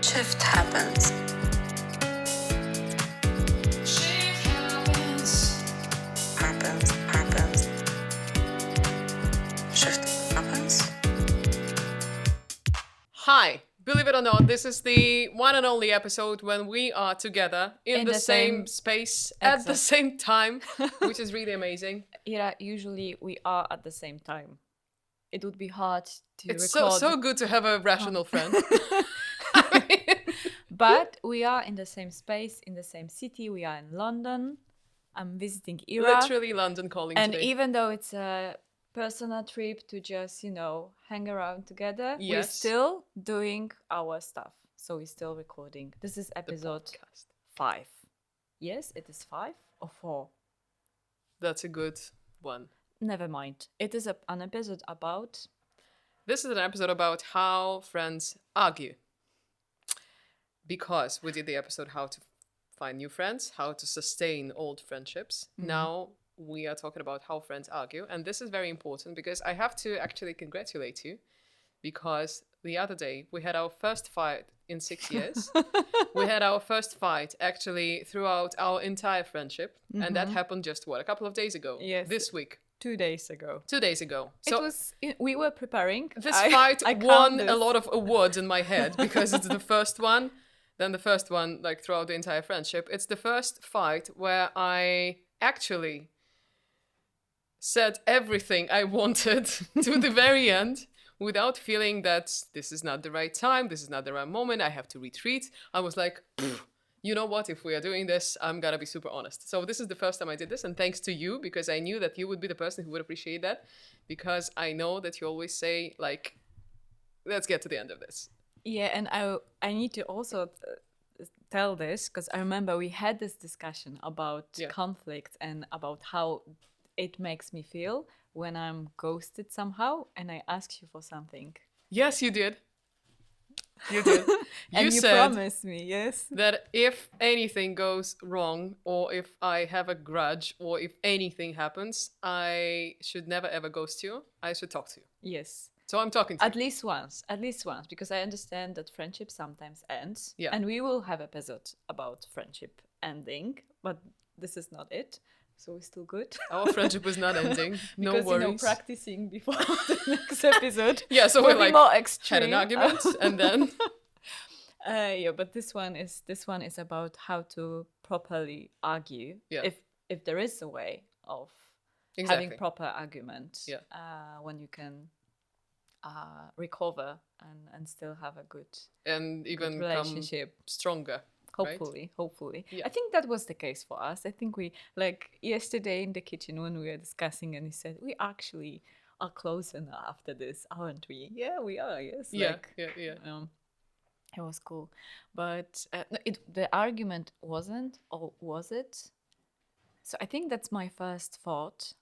Shift happens. Shift happens. Happens. Shift happens. Hi, believe it or not, this is the one and only episode when we are together in the same space at the same time, which is really amazing. Ira, usually we are at the same time. It would be hard to It's record. so good to have a rational friend. But we are in the same space, in the same city. We are in London. I'm visiting Ira. Literally London calling And today. even though it's a personal trip to just, hang around together, we're Yes. still doing our stuff. So we're still recording. This is The episode podcast. 5. Yes, it is 5 or 4. That's a good one. Never mind. It is an episode about... This is an episode about how friends argue. Because we did the episode how to find new friends, how to sustain old friendships. Mm-hmm. Now we are talking about how friends argue. And this is very important because I have to actually congratulate you, because the other day we had our first fight in 6 years. We had our first fight actually throughout our entire friendship. And that happened just, a couple of days ago? Yes. This week. 2 days ago. 2 days ago. We were preparing. This fight won count a this. lot of awards in my head because it's the first one, then the first one like throughout the entire friendship. It's the first fight where I actually said everything I wanted to the very end without feeling that this is not the right time, this is not the right moment, I have to retreat. I was like, you know what, if we are doing this, I'm gonna be super honest. So this is the first time I did this, and thanks to you, because I knew that you would be the person who would appreciate that, because I know that you always say, like, let's get to the end of this. Yeah, and I need to also tell this, because I remember we had this discussion about conflict and about how it makes me feel when I'm ghosted somehow, and I asked you for something. Yes, you did. You did. And you said promised me, yes? that if anything goes wrong, or if I have a grudge, or if anything happens, I should never ever ghost you. I should talk to you. Yes. So I'm talking to At you. least once, because I understand that friendship sometimes ends. Yeah. And we will have an episode about friendship ending, but this is not it. So we're still good. Our friendship is not ending. No Because, worries. practicing before the next episode. Yeah, so will we're be like more had extreme. an argument, and then But this one is about how to properly argue. Yeah. If there is a way of Exactly. having proper argument. Yeah. When you can recover and still have a good and even come relationship. stronger. Hopefully. Yeah. I think that was the case for us. I think we, like yesterday in the kitchen when we were discussing, and he said, we actually are closer now after this, aren't we? Yeah, we are, yes. Yeah, Like, yeah. it was cool. But the argument wasn't, or was it? So I think that's my first thought.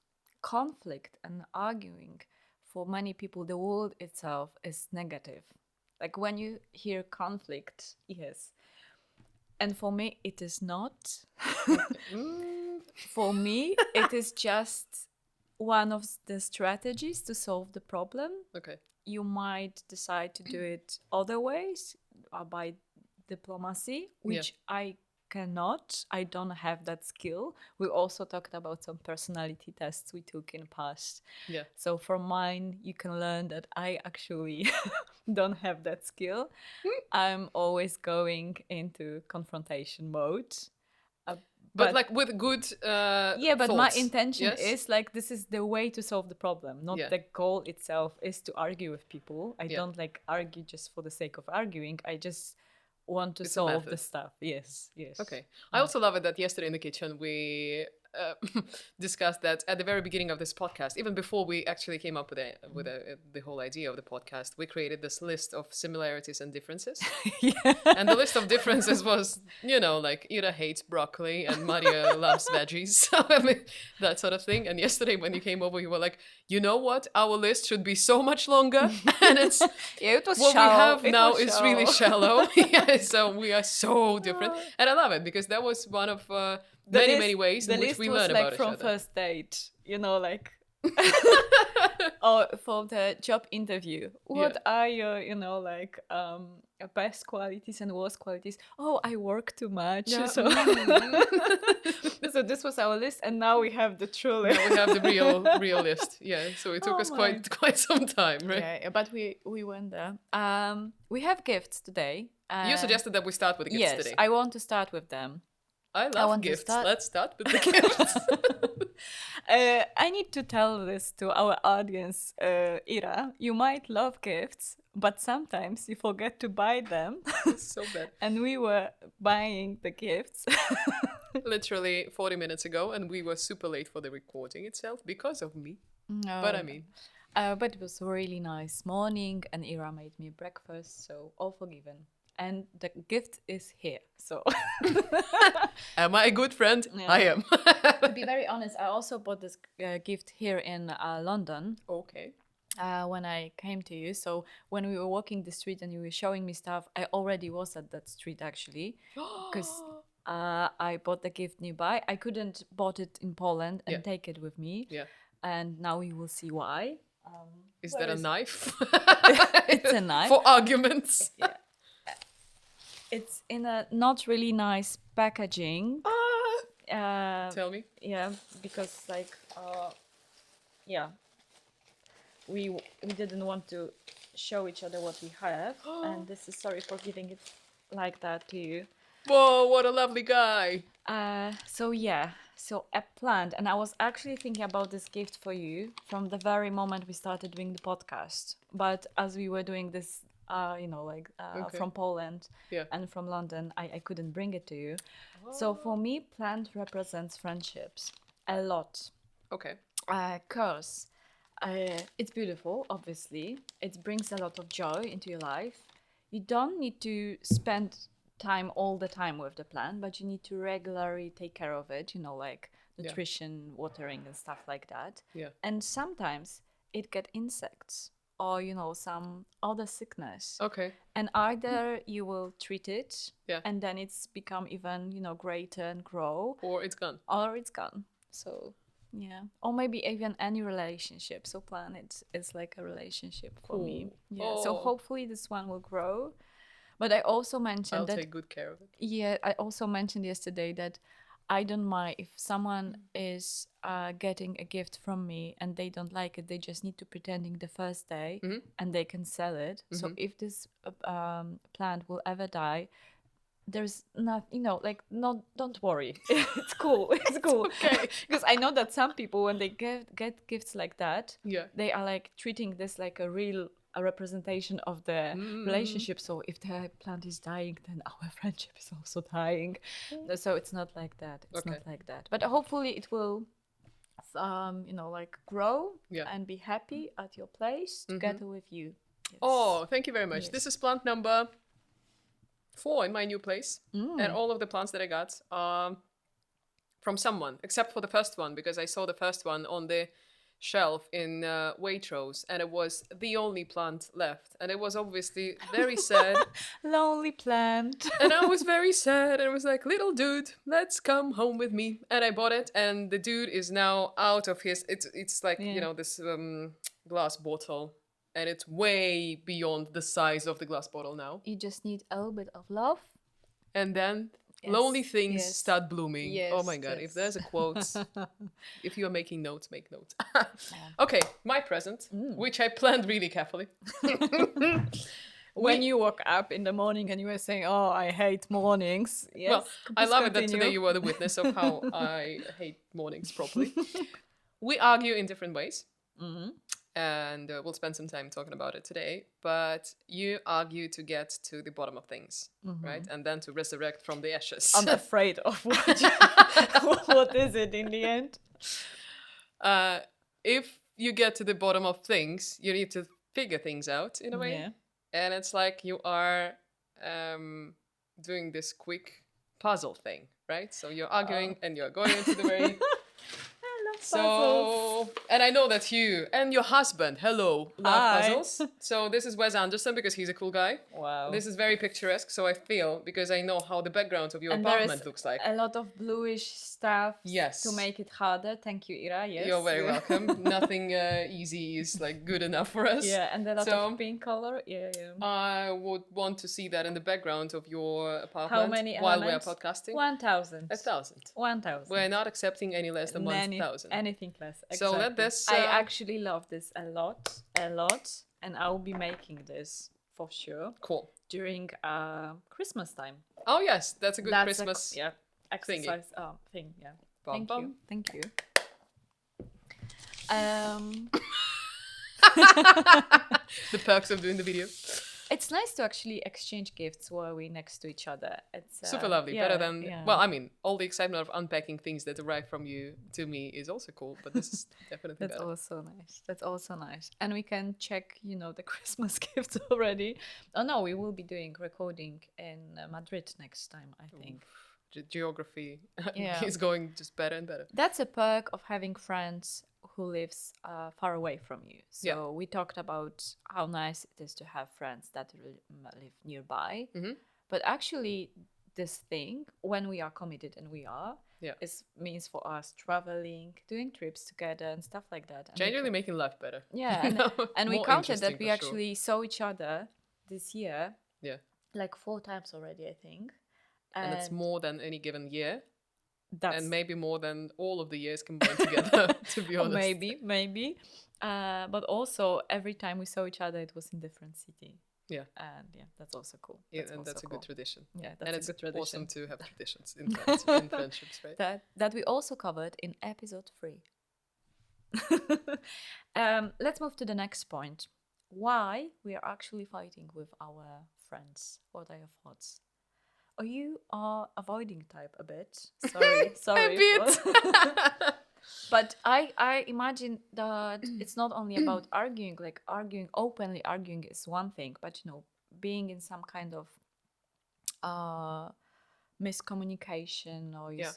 Conflict and arguing, for many people, the word itself is negative. Like when you hear conflict, yes. And for me, it is not. For me, it is just one of the strategies to solve the problem. Okay. You might decide to do it other ways, by diplomacy, which I cannot. I don't have that skill. We also talked about some personality tests we took in the past. Yeah. So from mine, you can learn that I actually don't have that skill. I'm always going into confrontation mode. But like with good but my thoughts, intention yes? is like, this is the way to solve the problem, not Yeah. the goal itself is to argue with people. I Yeah. don't like argue just for the sake of arguing. I just want to It's a solve the method. stuff. Yes. Okay. I also love it that yesterday in the kitchen we discussed that at the very beginning of this podcast, even before we actually came up with the whole idea of the podcast, we created this list of similarities and differences. And the list of differences was, like Ira hates broccoli and Maria loves veggies. So I mean, that sort of thing. And yesterday when you came over, you were like, you know what? Our list should be so much longer. And it's It was what shallow. we have It now was is really shallow. Yeah, so we are so different. And I love it because that was one of many ways in which we learn about each from other. first date, like or for the job interview. What are your, best qualities and worst qualities. Oh, I work too much. Yeah. So, so this was our list, and now we have the true list. Now we have the real list. Yeah, so it took Oh us my. quite some time, right? Yeah, but we went there. We have gifts today. You suggested that we start with the gifts yes, today. I want to start with them. I love want to gifts. start- Let's start with the gifts. I need to tell this to our audience, Ira. You might love gifts, but sometimes you forget to buy them. It's so bad. And we were buying the gifts. Literally 40 minutes ago, and we were super late for the recording itself because of me. No. But I mean, But it was a really nice morning, and Ira made me breakfast, so all forgiven. And the gift is here. So, am I a good friend? Yeah. I am. to be very honest, I also bought this gift here in London Okay. when I came to you. So when we were walking the street and you were showing me stuff, I already was at that street actually, because I bought the gift nearby. I couldn't bought it in Poland and Yeah. take it with me. Yeah. And now we will see why. Is Where that a is- knife? It's a knife. For arguments. Yeah. It's in a not really nice packaging. Tell me. Yeah, because like, yeah, we didn't want to show each other what we have, and this is sorry for giving it like that to you. Whoa, what a lovely guy. So yeah, so a plant, and I was actually thinking about this gift for you from the very moment we started doing the podcast. But as we were doing this, Okay. from Poland Yeah. and from London, I couldn't bring it to you. So for me, plant represents friendships a lot. Okay. Because it's beautiful, obviously. It brings a lot of joy into your life. You don't need to spend time all the time with the plant, but you need to regularly take care of it, like nutrition, watering and stuff like that. Yeah. And sometimes it get insects or, some other sickness. Okay. And either you will treat it Yeah. and then it's become even, greater and grow, Or it's gone. or it's gone. So yeah, or maybe even any relationship. So planet is like a relationship for me. Cool. Yeah. So Oh. hopefully this one will grow. But I also mentioned I'll that. take good care of it. Yeah, I also mentioned yesterday that I don't mind if someone is getting a gift from me and they don't like it. They just need to pretending the first day, and they can sell it. So if this plant will ever die, there's not, don't worry. It's cool. It's cool. okay. Because I know that some people, when they get gifts like that, Yeah. they are like treating this like a representation of the relationship. So if the plant is dying, then our friendship is also dying. So it's not like that. It's not Okay. like that. But hopefully it will, grow Yeah. and be happy at your place together with you. Yes. Oh, thank you very much. Yes. This is plant number 4 in my new place. And all of the plants that I got are from someone, except for the first one, because I saw the first one on the shelf in Waitrose, and it was the only plant left. And it was obviously very sad. Lonely plant. And I was very sad. And I was like, little dude, let's come home with me. And I bought it. And the dude is now out of his, it's like, this glass bottle. And it's way beyond the size of the glass bottle now. You just need a little bit of love. And then Yes, lonely things yes. start blooming. Oh my Yes, God. yes. If there's a quote, if you are making notes, make notes. Okay, my present, which I planned really carefully. When you woke up in the morning and you were saying, "Oh, I hate mornings." Yes. Well, I please love it that continue. today you were the witness of how I hate mornings properly. We argue in different ways. And we'll spend some time talking about it today. But you argue to get to the bottom of things, right? And then to resurrect from the ashes. I'm afraid of what. What is it in the end? If you get to the bottom of things, you need to figure things out in a way. Yeah. And it's like you are doing this quick puzzle thing, right? So you're arguing and you're going into the very So, and I know that you and your husband, hello, love Hi. puzzles. So this is Wes Anderson because he's a cool guy. Wow. This is very picturesque, so I feel, because I know how the background of your and there apartment is looks like. a lot of bluish stuff Yes. to make it harder. Thank you, Ira. Yes. You're very welcome. Nothing easy is like good enough for us. Yeah, and a lot So, of pink color. Yeah. I would want to see that in the background of your apartment How many while elements? we are podcasting. 1,000. 1,000. 1,000. We're not accepting any less than 1,000. Anything less. Exactly. So let this. I actually love this a lot, and I will be making this for sure Cool. during Christmas time. Oh yes, that's a good That's Christmas. exercise thing. Yeah. Bum, bum. Thank you. The perks of doing the video. It's nice to actually exchange gifts while we're next to each other. It's Super lovely. Better than yeah. well, I mean, all the excitement of unpacking things that arrive from you to me is also cool, but this is definitely That's better. also nice. That's also nice. And we can check, the Christmas gifts already. Oh no, we will be doing recording in Madrid next time, I think. Geography Yeah. is going just better and better. That's a perk of having friends who lives far away from you. So Yeah. we talked about how nice it is to have friends that live nearby. Mm-hmm. But actually, this thing, when we are committed, and we are, Yeah. means for us traveling, doing trips together, and stuff like that. And we Genuinely making life better. Yeah, and we More counted that interesting we for actually saw each other this year, Yeah. like 4 times already, I think. And it's more than any given year. That's And maybe more than all of the years combined together, to be honest. maybe. But also, every time we saw each other, it was in different city. Yeah. And yeah, that's also cool. Yeah, That's and also that's a cool. good tradition. Yeah, And that's it's a good tradition. awesome to have traditions in, in friendships, right? That we also covered in episode 3. Let's move to the next point. Why we are actually fighting with our friends? What are your thoughts? Oh, you are avoiding type a bit. Sorry. A bit. But I imagine that it's not only about openly arguing is one thing, but being in some kind of miscommunication, or Yeah.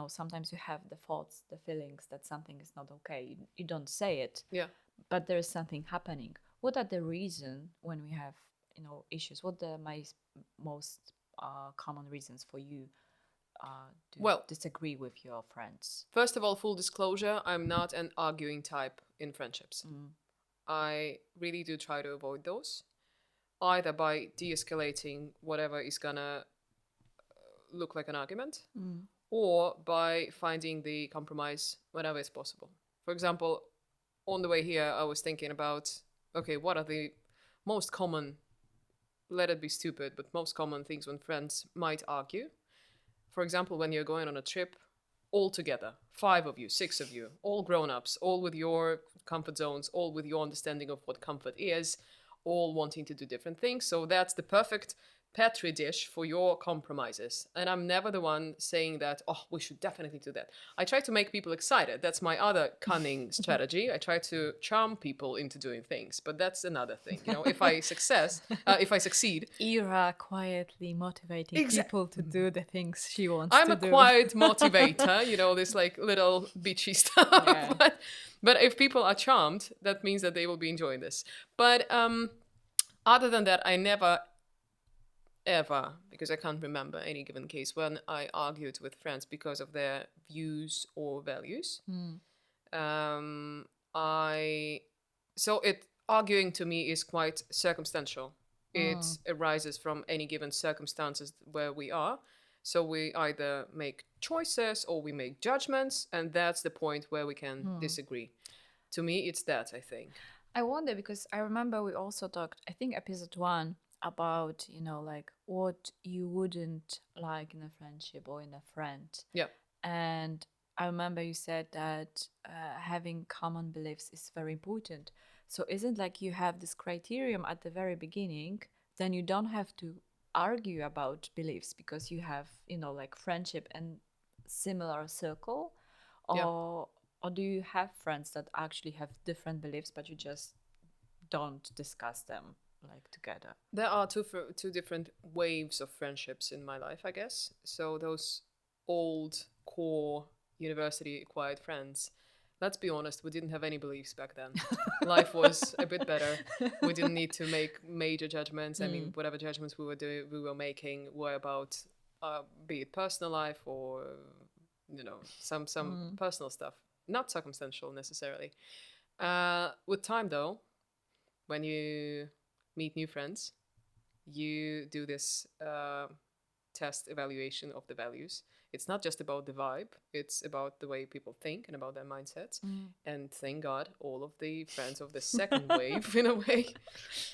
sometimes you have the thoughts, the feelings that something is not okay. You don't say it, Yeah. but there is something happening. What are the reason when we have issues? What the most common reasons for you to disagree with your friends? First of all, full disclosure, I'm not an arguing type in friendships. I really do try to avoid those, either by de-escalating whatever is gonna look like an argument, or by finding the compromise whenever it's possible. For example, on the way here, I was thinking about, okay, what are the most common, let it be stupid, but most common things when friends might argue. For example, when you're going on a trip all together, 5 of you, 6 of you, all grown-ups, all with your comfort zones, all with your understanding of what comfort is, all wanting to do different things. So that's the perfect petri dish for your compromises. And I'm never the one saying that, oh, we should definitely do that. I try to make people excited. That's my other cunning strategy. I try to charm people into doing things, but that's another thing. If I succeed. Ira quietly motivating people to do the things she wants I'm to a do. quiet motivator, this like little bitchy stuff. Yeah. But if people are charmed, that means that they will be enjoying this. But other than that, I never ever, because I can't remember any given case when I argued with friends because of their views or values. Arguing to me is quite circumstantial. It arises from any given circumstances where we are. So we either make choices or we make judgments, and that's the point where we can disagree. To me, it's that, I think. I wonder, because I remember we also talked, I think episode 1, about like what you wouldn't like in a friendship or in a friend. Yeah. And I remember you said that having common beliefs is very important. So isn't like you have this criterion at the very beginning, then you don't have to argue about beliefs because you have like friendship and similar circle, or do you have friends that actually have different beliefs but you just don't discuss them like together? There are two different waves of friendships in my life, I guess. So those old core university acquired friends, let's be honest, we didn't have any beliefs back then. Life was a bit better. We didn't need to make major judgments. I mean, whatever judgments we were making were about, be it personal life or, some personal stuff, not circumstantial necessarily. With time, though, when you meet new friends, you do this test evaluation of the values. It's not just about the vibe, it's about the way people think and about their mindsets. And thank God, all of the friends of the second wave, in a way,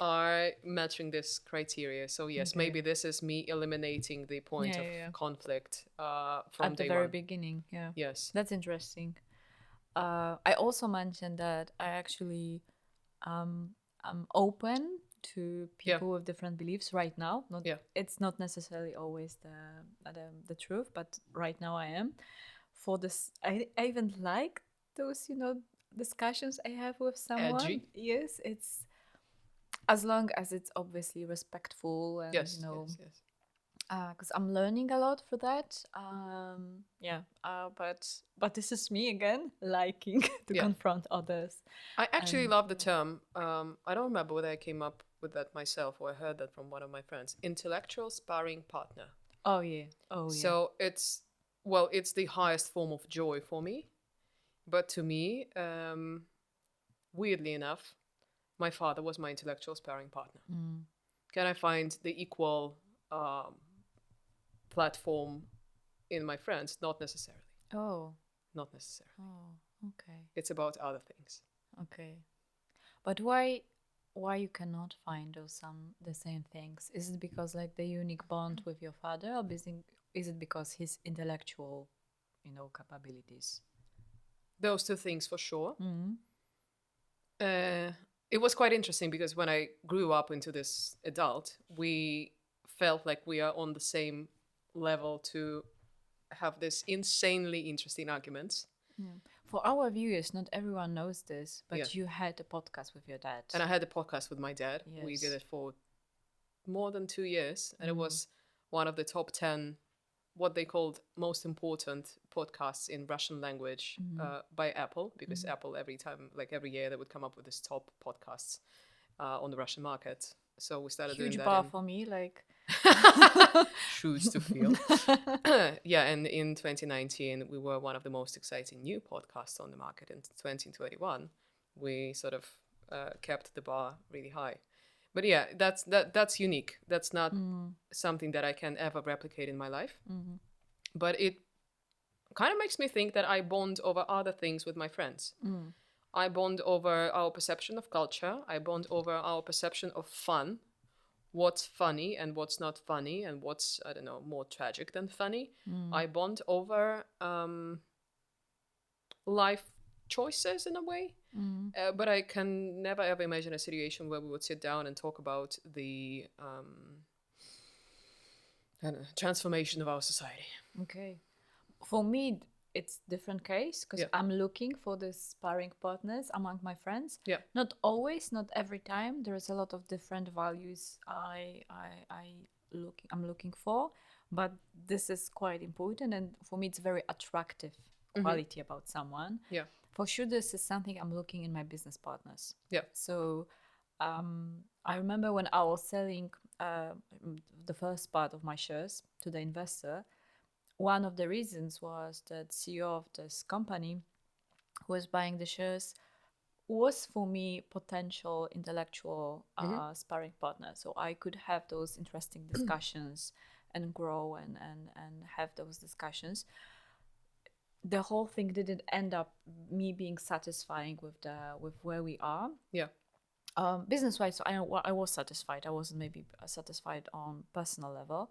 are matching this criteria. So yes, maybe this is me eliminating the point of conflict from at the day very one. beginning. Yeah. Yes. That's interesting. I also mentioned that I actually I'm open to people with different beliefs right now. It's not necessarily always the truth, but right now I am. For this, I even like those discussions I have with someone. Edgy. Yes, it's as long as it's obviously respectful and Yes. because I'm learning a lot for that. But this is me again, liking to confront others. I actually love the term. I don't remember whether I came up with that myself or I heard that from one of my friends. Intellectual sparring partner. Oh yeah. So it's the highest form of joy for me. But to me, weirdly enough, my father was my intellectual sparring partner. Can I find the equal platform in my friends? Not necessarily. Oh. Not necessarily. Oh, okay. It's about other things. Okay. But why you cannot find the same things? Is it because like the unique bond with your father, or is it because his intellectual, capabilities? Those two things for sure. It was quite interesting because when I grew up into this adult, we felt like we are on the same level to have this insanely interesting arguments. For our viewers, not everyone knows this, but you had a podcast with your dad. And I had a podcast with my dad. Yes. We did it for more than 2 years, and it was one of the top 10, what they called most important podcasts in Russian language by Apple, because Apple every year they would come up with this top podcasts on the Russian market. So we started doing that. Huge bar for me, like shoes to feel. And in 2019 we were one of the most exciting new podcasts on the market. In 2021 we sort of kept the bar really high. But yeah, that's unique. That's not something that I can ever replicate in my life. But it kind of makes me think that I bond over other things with my friends. I bond over our perception of culture. I bond over our perception of fun. What's funny and what's not funny, and what's, I don't know, more tragic than funny. I bond over life choices in a way. But I can never ever imagine a situation where we would sit down and talk about the transformation of our society. Okay. For me, it's different case because I'm looking for the sparring partners among my friends. Yeah. Not always, not every time. There is a lot of different values I'm looking for, but this is quite important, and for me, it's very attractive quality about someone. Yeah. For sure, this is something I'm looking in my business partners. Yeah. So, I remember when I was selling the first part of my shares to the investor. One of the reasons was that CEO of this company who was buying the shares was for me potential intellectual sparring partner. So I could have those interesting discussions and grow and have those discussions. The whole thing didn't end up me being satisfying with where we are. Yeah. Business-wise, so I was satisfied. I wasn't maybe satisfied on personal level.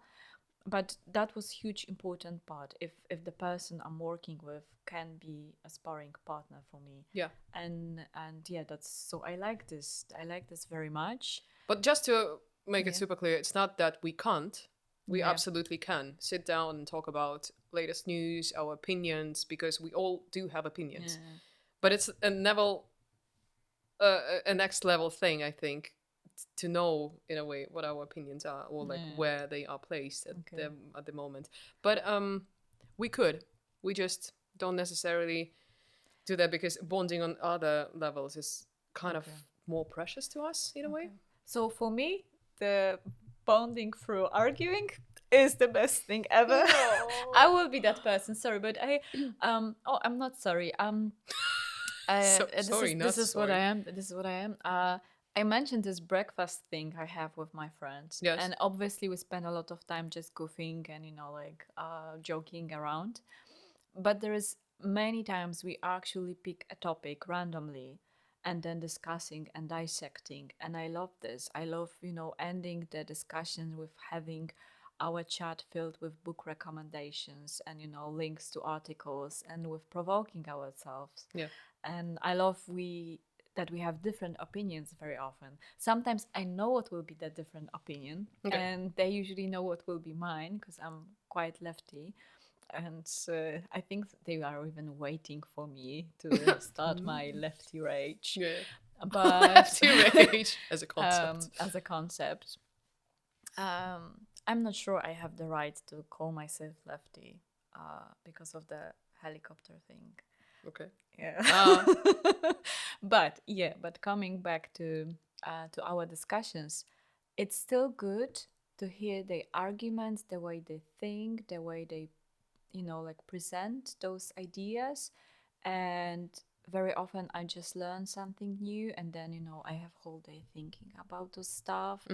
But that was huge important part. If the person I'm working with can be a sparring partner for me. Yeah. And yeah, that's so I like this. I like this very much. But just to make it super clear, it's not that we can't. We absolutely can sit down and talk about latest news, our opinions, because we all do have opinions. Yeah. But it's a next level thing, I think, to know in a way what our opinions are, or like where they are placed at the moment. But we just don't necessarily do that because bonding on other levels is kind of Okay. more precious to us in a way. So for me, the bonding through arguing is the best thing ever. I will be that person. Sorry, but oh, I'm not sorry. Sorry, not this is what I sorry. am. This is what I am. I mentioned this breakfast thing I have with my friends, Yes. and obviously we spend a lot of time just goofing and like joking around. But there is many times we actually pick a topic randomly and then discussing and dissecting, and I love this. I love ending the discussion with having our chat filled with book recommendations and links to articles and with provoking ourselves. Yeah. And I love we have different opinions very often. Sometimes I know what will be the different opinion, Okay. and they usually know what will be mine because I'm quite lefty. And I think they are even waiting for me to start my lefty rage. Yeah. But To rage as a concept. as a concept, I'm not sure I have the right to call myself lefty because of the helicopter thing. Okay. Yeah. But coming back to our discussions, it's still good to hear the arguments, the way they think, the way they like present those ideas. And very often I just learn something new, and then I have whole day thinking about those stuff.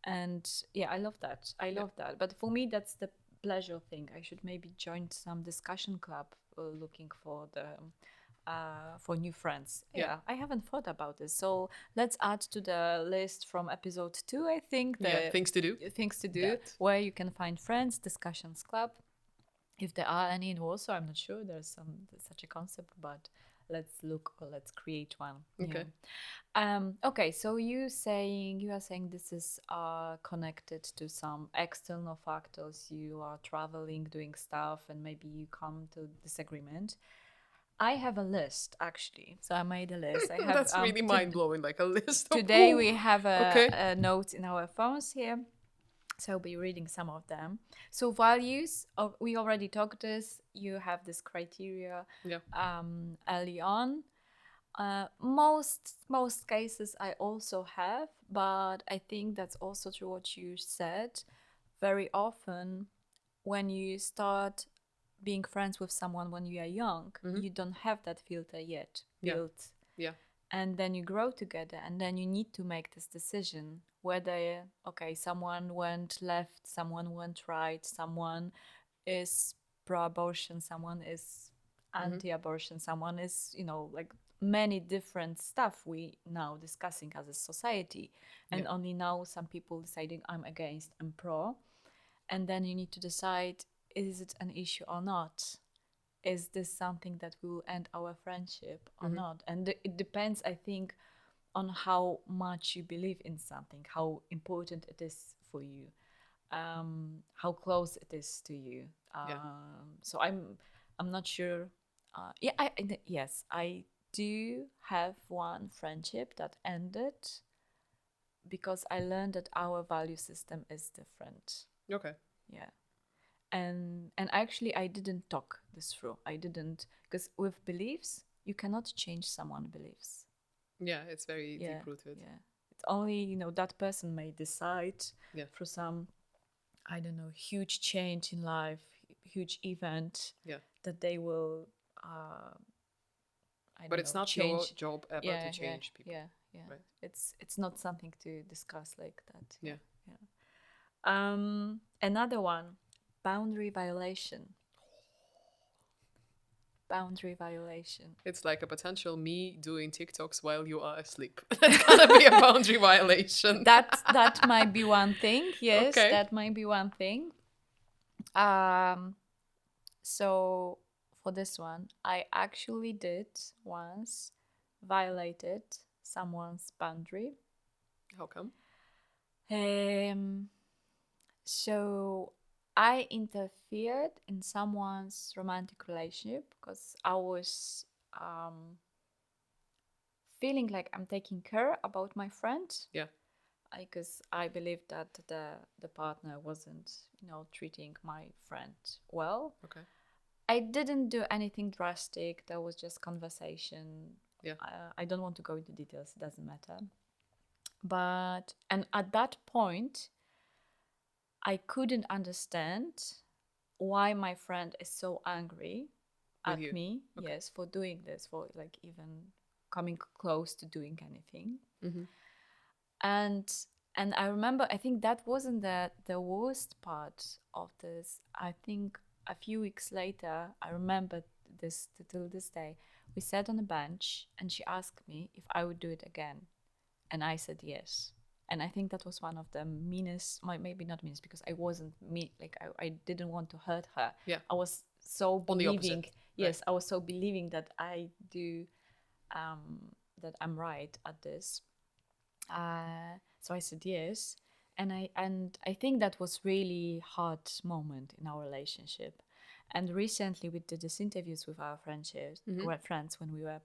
And yeah, I love that. I love that. But for me, that's the pleasure thing. I should maybe join some discussion club looking for the for new friends. Yeah. I haven't thought about this. So let's add to the list from episode 2, I think, the Things to do. things to do, That. where you can find friends, discussions club. If there are any in Warsaw, I'm not sure there's such a concept, but let's look or let's create one. Okay. Okay, so you are saying this is connected to some external factors. You are traveling, doing stuff, and maybe you come to disagreement. I have a list actually, so I made a list. I have That's really mind blowing, like a list. Of, today Ooh. we have Okay. a note in our phones here, so I'll be reading some of them. So values, we already talked this. You have this criteria Yeah. early on. Most cases I also have, but I think that's also true what you said. Very often, when you start being friends with someone when you are young, you don't have that filter yet built. Yeah. And then you grow together, and then you need to make this decision whether someone went left, someone went right, someone is pro-abortion, someone is anti-abortion, someone is like many different stuff we now discussing as a society. And only now some people deciding I'm against, I'm pro. And then you need to decide, is it an issue or not? Is this something that will end our friendship or not? And it depends, I think, on how much you believe in something, how important it is for you, how close it is to you. So I'm not sure. Yes, I do have one friendship that ended because I learned that our value system is different. Okay. Yeah. And actually I didn't talk this through. I didn't, because with beliefs you cannot change someone's beliefs. Yeah, it's very deep rooted. Yeah, it's only that person may decide through some, I don't know, huge change in life, huge event, that they will but it's not change. your job ever to change people. Yeah. Right. It's not something to discuss like that. Yeah. Another one, boundary violation. Boundary violation. It's like a potential me doing TikToks while you are asleep. That's gonna be a boundary violation. That might be one thing. Yes, Okay. that might be one thing. So for this one, I actually did once violated someone's boundary. How come? So I interfered in someone's romantic relationship because I was feeling like I'm taking care about my friend. Yeah. Because I believed that the partner wasn't, treating my friend well. Okay. I didn't do anything drastic. There was just conversation. Yeah. I don't want to go into details. It doesn't matter. But and at that point, I couldn't understand why my friend is so angry With at you. me. Okay. Yes, for doing this, for like even coming close to doing anything. Mhm. And I remember, I think that wasn't the worst part of this. I think a few weeks later, I remember this till this day. We sat on a bench and she asked me if I would do it again, and I said yes. And I think that was one of the meanest, maybe not meanest, because I wasn't mean, like I didn't want to hurt her. Yeah. I was so On the believing, opposite, yes, right. I was so believing that I do, that I'm right at this. So I said yes, and I think that was really hard moment in our relationship. And recently we did these interviews with our friendships, friends, when we were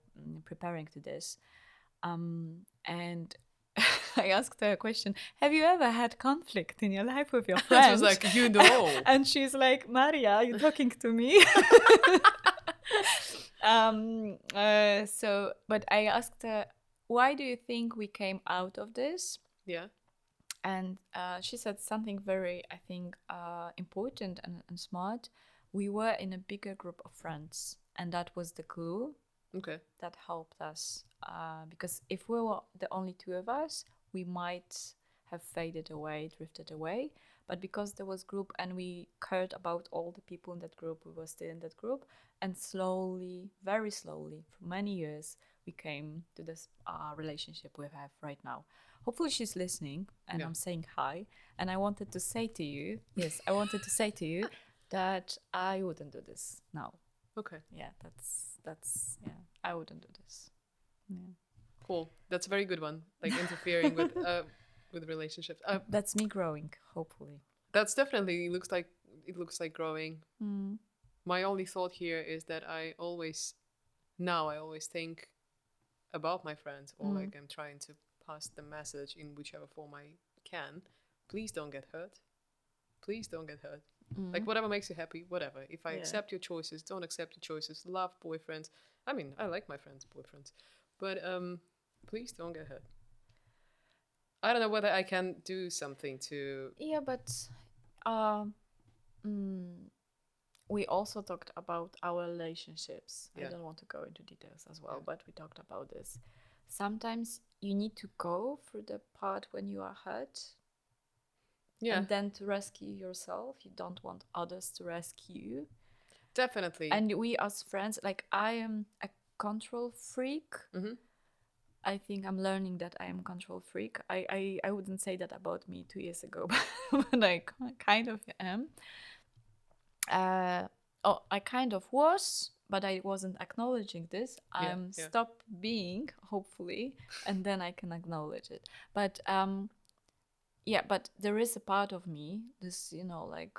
preparing to this, and I asked her a question: have you ever had conflict in your life with your She friends? was like, you know. And she's like, Maria, are you talking to me? But I asked her, why do you think we came out of this? Yeah. And she said something very, I think, important and smart. We were in a bigger group of friends, and that was the glue Okay. that helped us. Because if we were the only two of us, we might have faded away, drifted away. But because there was group and we cared about all the people in that group, we were still in that group. And slowly, very slowly, for many years, we came to this relationship we have right now. Hopefully she's listening, and Yeah. I'm saying hi. And I wanted to say to you, yes, I wanted to say to you that I wouldn't do this now. Okay. Yeah, that's yeah, I wouldn't do this. Yeah. Cool. That's a very good one. Like interfering with relationships. That's me growing, hopefully. That's definitely looks like growing. Mm. My only thought here is that I always think about my friends, or like I'm trying to pass the message in whichever form I can. Please don't get hurt. Please don't get hurt. Like whatever makes you happy, whatever. If I accept your choices, don't accept your choices. Love boyfriends. I mean, I like my friends' boyfriends, but please don't get hurt. I don't know whether I can do something to. Yeah, but um, we also talked about our relationships. Yeah. I don't want to go into details as well, Yeah. but we talked about this. Sometimes you need to go through the part when you are hurt, Yeah, and then to rescue yourself. You don't want others to rescue you. definitely. And we as friends, like I am a control freak. I think I'm learning that I am control freak. I wouldn't say that about me 2 years ago, but I kind of am. I kind of was, but I wasn't acknowledging this. I'm Yeah. stop being, hopefully, and then I can acknowledge it. But yeah, but there is a part of me, this, like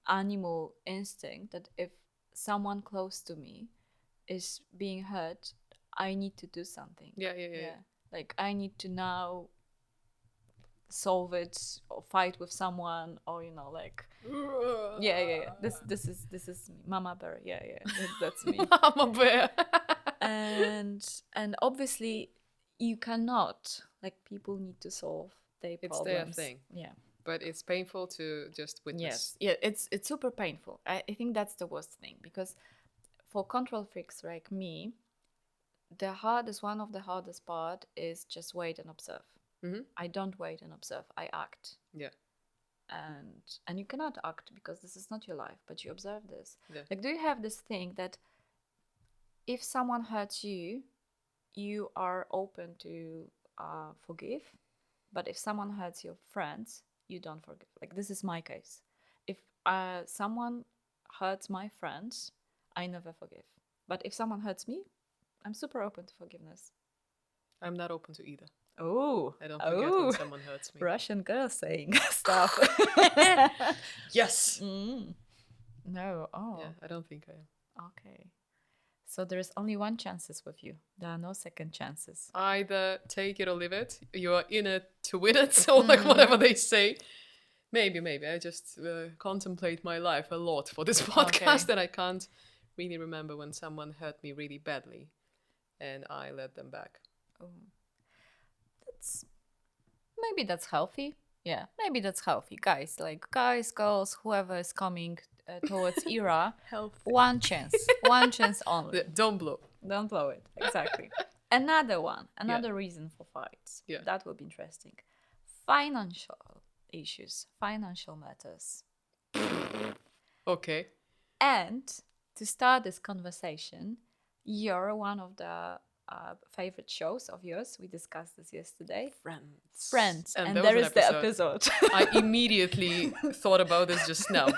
animal instinct, that if someone close to me is being hurt, I need to do something. Yeah. Like I need to now solve it or fight with someone, or like yeah. This is me. Mama bear. Yeah. That's me. Mama bear. and obviously you cannot, like, people need to solve their It's problems. their thing. Yeah. But it's painful to just witness. Yes. Yeah, it's super painful. I think that's the worst thing, because for control freaks like me, one of the hardest part is just wait and observe. I don't wait and observe. I act. Yeah. And you cannot act because this is not your life, but you observe this. Yeah. Like, do you have this thing that if someone hurts you, you are open to forgive, but if someone hurts your friends, you don't forgive? Like, this is my case. If someone hurts my friends, I never forgive. But if someone hurts me, I'm super open to forgiveness. I'm not open to either. Oh, I don't forget when someone hurts me. Russian girl saying stuff. Yes. No. Oh. Yeah, I don't think I am. Okay. So there is only one chances with you. There are no second chances. Either take it or leave it. You are in it to win it, or like whatever they say. Maybe. I just contemplate my life a lot for this podcast, and I can't really remember when someone hurt me really badly and I led them back. That's maybe that's healthy. Yeah, maybe that's healthy, guys. Like guys, girls, whoever is coming towards Ira, Healthy. one chance only. Don't blow. Don't blow it. Exactly. Another reason for fights. Yeah. That will be interesting. Financial issues, financial matters. Okay. And to start this conversation, you're one of the favorite shows of yours. We discussed this yesterday. Friends. And there is the episode. I immediately thought about this just now.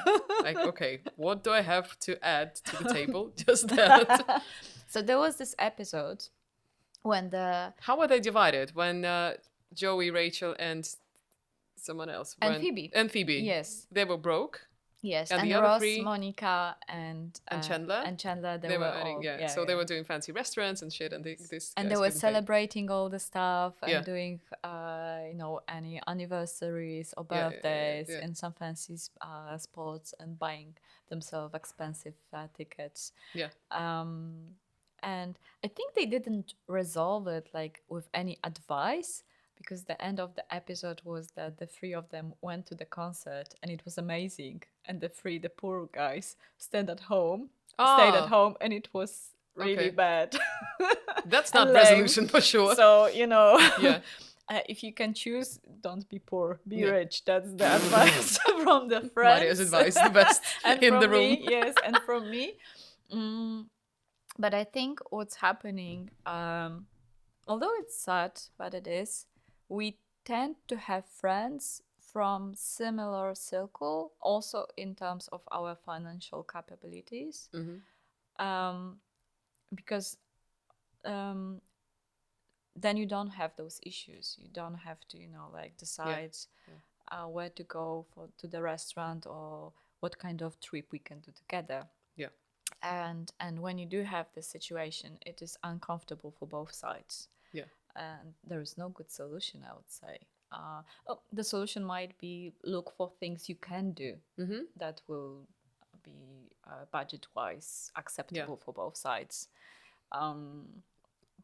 Like, okay, what do I have to add to the table? Just that. So there was this episode when How were they divided? When Joey, Rachel, and someone else. And Phoebe. And Phoebe. Yes. They were broke. Yes, And and the other Ross, three- Monica, and Chandler. And Chandler, they They were earning, all, so they were doing fancy restaurants and shit, and this. and guys they were couldn't pay. celebrating all the stuff and Yeah. doing, any anniversaries or Yeah, birthdays yeah. in some fancy spots and buying themselves expensive tickets. Yeah. And I think they didn't resolve it like with any advice, because the end of the episode was that the three of them went to the concert and it was amazing, and the poor guys, stayed at home, and it was really Okay. bad. That's not and lame. resolution for sure. So Yeah. if you can choose, don't be poor, be Yeah. rich. That's the advice from the friends. Maria's advice, the best and in from the room. me, yes, and from me. But I think what's happening, although it's sad, but it is, we tend to have friends from similar circle, also in terms of our financial capabilities, because then you don't have those issues. You don't have to, decide where to go to the restaurant or what kind of trip we can do together. Yeah. And when you do have this situation, it is uncomfortable for both sides. Yeah. And there is no good solution, I would say. The solution might be look for things you can do that will be budget-wise acceptable for both sides.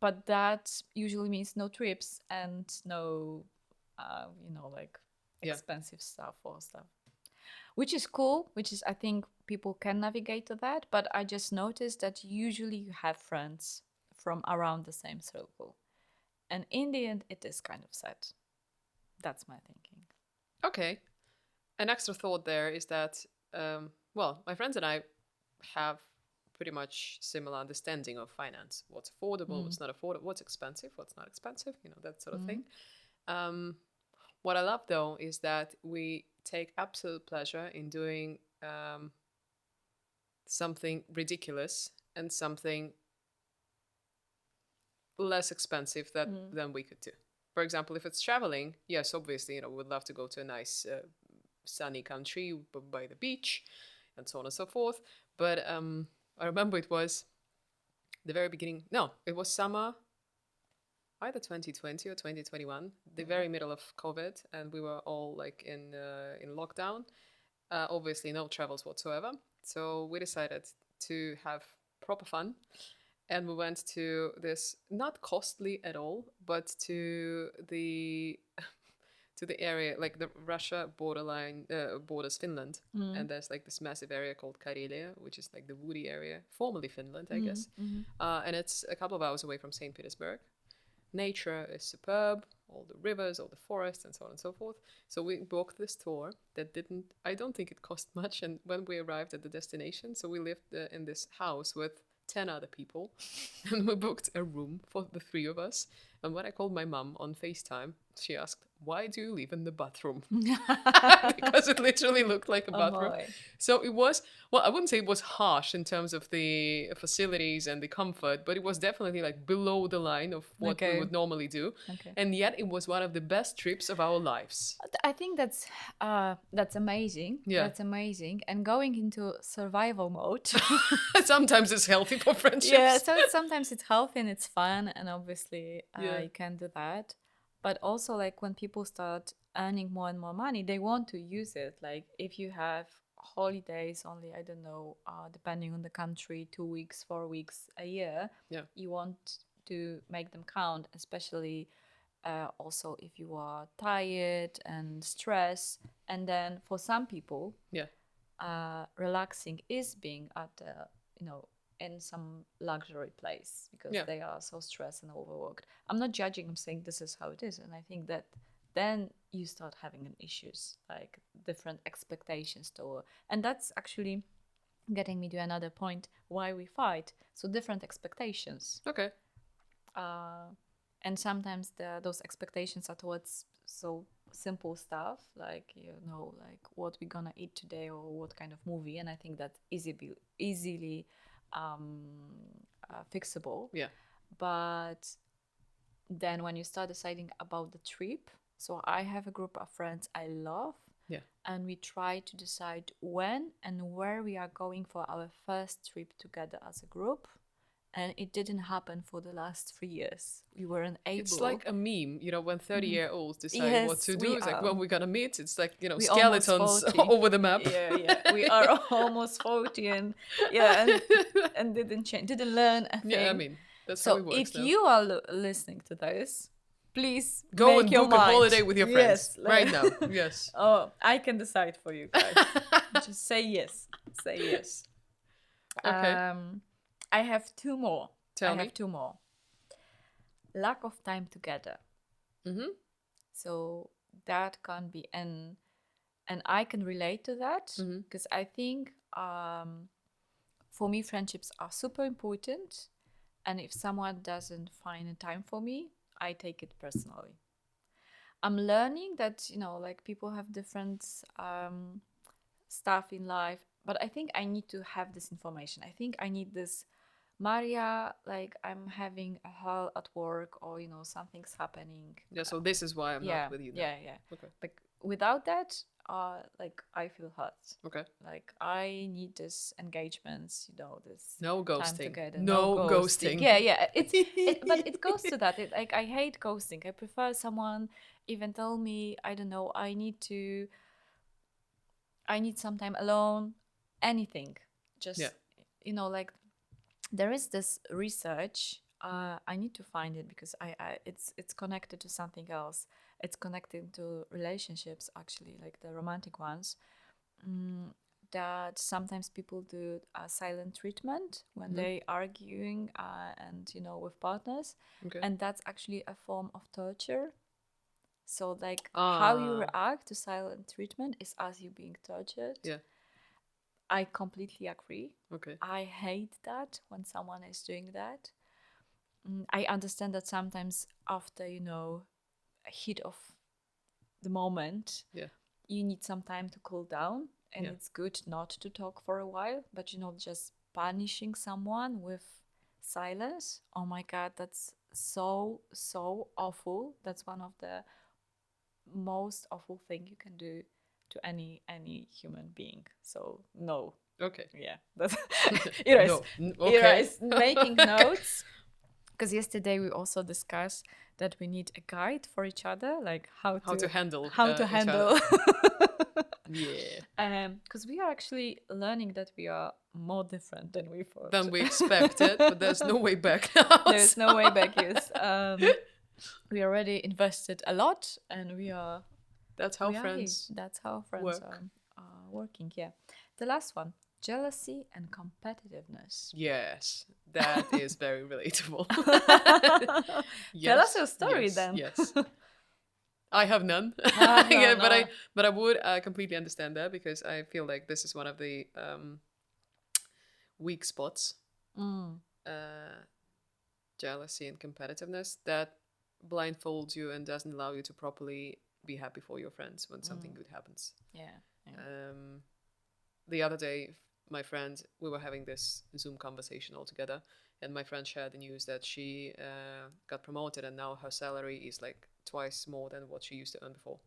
But that usually means no trips and no, expensive stuff or stuff. Which is cool, I think people can navigate to that. But I just noticed that usually you have friends from around the same circle. And in the end, it is kind of sad. That's my thinking. Okay. An extra thought there is that, my friends and I have pretty much similar understanding of finance. What's affordable, what's not affordable, what's expensive, what's not expensive, that sort of thing. What I love, though, is that we take absolute pleasure in doing something ridiculous and something less expensive than we could do. For example, if it's traveling, yes, obviously, we'd love to go to a nice sunny country by the beach and so on and so forth. But I remember it was the very beginning. No, it was summer, either 2020 or 2021, the very middle of COVID, and we were all like in lockdown. Obviously, no travels whatsoever. So we decided to have proper fun. And we went to this, not costly at all, but to the area, like the Russia borderline, borders Finland. And there's like this massive area called Karelia, which is like the woody area, formerly Finland, I guess. And it's a couple of hours away from St. Petersburg. Nature is superb, all the rivers, all the forests, and so on and so forth. So we booked this tour that I don't think it cost much. And when we arrived at the destination, so we lived in this house with 10 other people, and we booked a room for the three of us. And when I called my mum on FaceTime, she asked, "Why do you live in the bathroom?" Because it literally looked like a bathroom. boy. So it was, I wouldn't say it was harsh in terms of the facilities and the comfort, but it was definitely like below the line of what we would normally do. Okay. And yet it was one of the best trips of our lives. I think that's amazing. Yeah. That's amazing. And going into survival mode. Sometimes it's healthy for friendships. Yeah, so sometimes it's healthy and it's fun, and obviously you can do that. But also, like, when people start earning more and more money, they want to use it. Like if you have holidays only, I don't know, depending on the country, 2 weeks, 4 weeks, a year, Yeah. you want to make them count, especially also if you are tired and stressed. And then for some people, Yeah. relaxing is being at in some luxury place because Yeah. they are so stressed and overworked. I'm not judging, I'm saying this is how it is. And I think that then you start having an issues, like different expectations to, and that's actually getting me to another point why we fight. So different expectations, Okay. and sometimes those expectations are towards so simple stuff, like like what we're gonna eat today or what kind of movie. And I think that's easily fixable. Yeah. But then when you start deciding about the trip, so I have a group of friends I love, Yeah. and we try to decide when and where we are going for our first trip together as a group. And it didn't happen for the last 3 years. We weren't able. It's like a meme, when 30-year-olds decide what Yes, to do. It's like, when we're gonna meet. It's like, we almost skeletons 40. over the map. Yeah. We are almost 40 and and didn't learn a thing. Yeah, I mean, that's how So it works if now. you are listening to this, please Go make and your book a mind. holiday with your friends Yes, right now. Yes. Oh, I can decide for you guys. Just say yes. Say yes. Okay. I have two more. Tell I me. have two more. Lack of time together. Mm-hmm. So that can be and I can relate to that Mhm. because I think for me friendships are super important, and if someone doesn't find a time for me, I take it personally. I'm learning that like people have different stuff in life, but I think I need to have this information. I think I need this, Maria, like I'm having a hell at work, or something's happening. Yeah, so this is why I'm Yeah, not with you now. yeah. Okay. Like without that, like I feel hurt. Okay. Like I need this engagements, this No time ghosting. together. No ghosting. Yeah. But it goes to that. Like I hate ghosting. I prefer someone even tell me, I don't know, I need some time alone. Anything, just Yeah. like there is this research. I need to find it because it's connected to something else. It's connected to relationships, actually, like the romantic ones. That sometimes people do a silent treatment when they arguing and with partners, Okay. and that's actually a form of torture. So like how you react to silent treatment is as you being tortured. Yeah. I completely agree. Okay. I hate that when someone is doing that. I understand that sometimes after, a heat of the moment, Yeah. you need some time to cool down, and Yeah. it's good not to talk for a while, but just punishing someone with silence. Oh my God, that's so awful. That's one of the most awful thing you can do to any human being. So no. Okay. Yeah, that's Ira is, Okay. Ira is making notes, because yesterday we also discussed that we need a guide for each other, like how to handle handle. each other. Yeah. Because we are actually learning that we are more different than we thought. Than we expected, but there's no way back now. There's no way back. Yes. We already invested a lot, and we are. That's how we are here. friends That's how friends work. are working. Yeah. The last one: jealousy and competitiveness. Yes, that is very relatable. Tell us your story yes, then. Yes. I have none. No, Yeah, no. but I would completely understand that, because I feel like this is one of the weak spots. Jealousy and competitiveness that blindfolds you and doesn't allow you to properly be happy for your friends when something good happens. Yeah. The other day, my friend, we were having this Zoom conversation all together, and my friend shared the news that she got promoted, and now her salary is like twice more than what she used to earn before.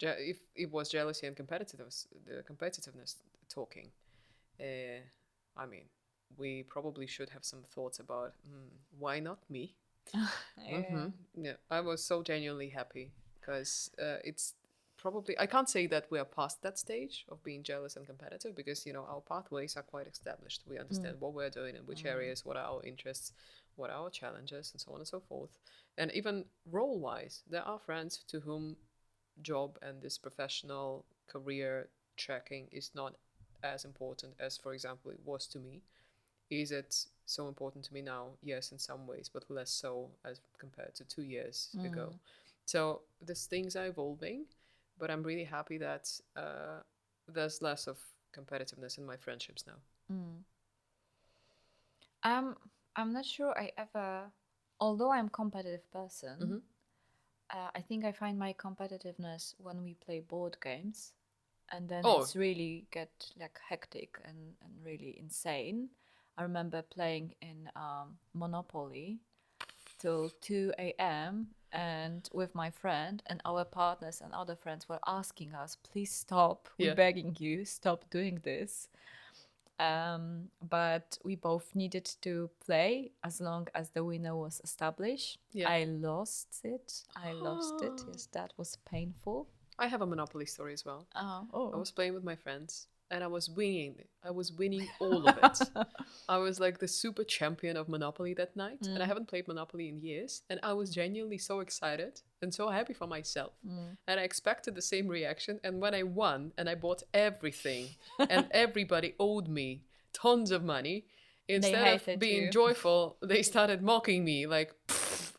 If it was jealousy and competitiveness talking, I mean, we probably should have some thoughts about why not me. Yeah. Yeah, I was so genuinely happy because it's probably, I can't say that we are past that stage of being jealous and competitive, because our pathways are quite established. We understand what we're doing in which areas, what are our interests, what are our challenges, and so on and so forth. And even role wise, there are friends to whom job and this professional career tracking is not as important as, for example, it was to me. Is it so important to me now? Yes, in some ways, but less so as compared to 2 years ago. So these things are evolving, but I'm really happy that there's less of competitiveness in my friendships now. I'm not sure I ever, although I'm a competitive person, I think I find my competitiveness when we play board games, and then Oh. it's really get like hectic and really insane. I remember playing in Monopoly till 2 a.m. and with my friend, and our partners and other friends were asking us, please stop, we're Yeah. begging you, stop doing this. But we both needed to play as long as the winner was established. Yeah. I lost it. Yes, that was painful. I have a Monopoly story as well. I was playing with my friends and I was winning. I was winning all of it. I was like the super champion of Monopoly that night, and I haven't played Monopoly in years. And I was genuinely so excited and so happy for myself. And I expected the same reaction. And when I won and I bought everything, and everybody owed me tons of money, instead of hated being you. joyful, they started mocking me like,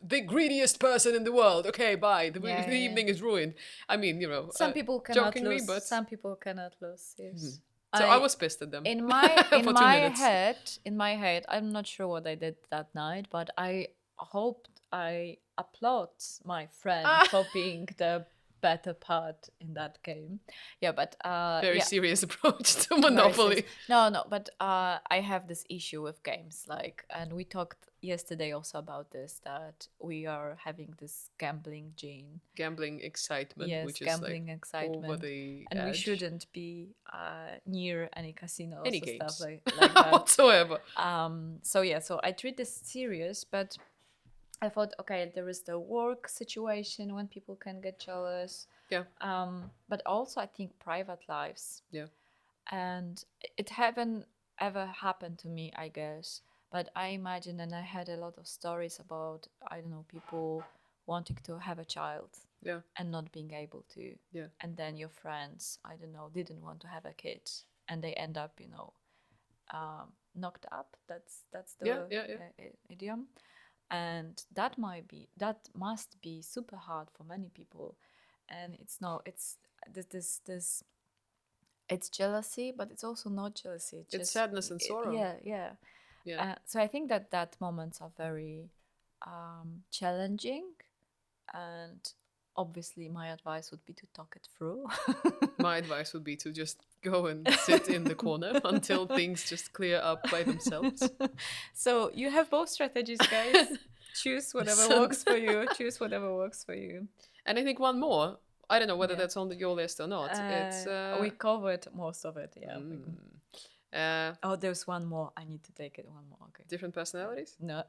the greediest person in the world. Okay, bye. The evening is ruined. I mean, Some people cannot jokingly, lose. but Some people cannot lose. Yes. so I was pissed at them. In my for 2 minutes. head, I'm not sure what I did that night, but I hoped I applaud my friend for being the better part in that game. Yeah, but Very yeah. serious approach to Very Monopoly. serious. No, but I have this issue with games, like, and we talked yesterday also about this, that we are having this gambling gene. Gambling excitement, Yes, which is gambling like excitement, over the and we edge. shouldn't be near any casinos Any or games. stuff like that. whatsoever. So I treat this serious, but I thought, okay, there is the work situation when people can get jealous. Yeah. But also I think private lives. Yeah. And it haven't ever happened to me, I guess. But I imagine, and I had a lot of stories about, I don't know, people wanting to have a child Yeah. and not being able to. Yeah. And then your friends, I don't know, didn't want to have a kid, and they end up, knocked up. That's the idiom. And that must be super hard for many people. And it's this it's jealousy, but it's also not jealousy. It's sadness and sorrow. Yeah. So I think that moments are very challenging, and obviously my advice would be to talk it through. My advice would be to just go and sit in the corner until things just clear up by themselves. So you have both strategies, guys. Choose whatever works for you. Choose whatever works for you. And I think one more. I don't know whether that's on your list or not. It's we covered most of it. Yeah. There's one more. I need to take it. One more. Okay. Different personalities. No.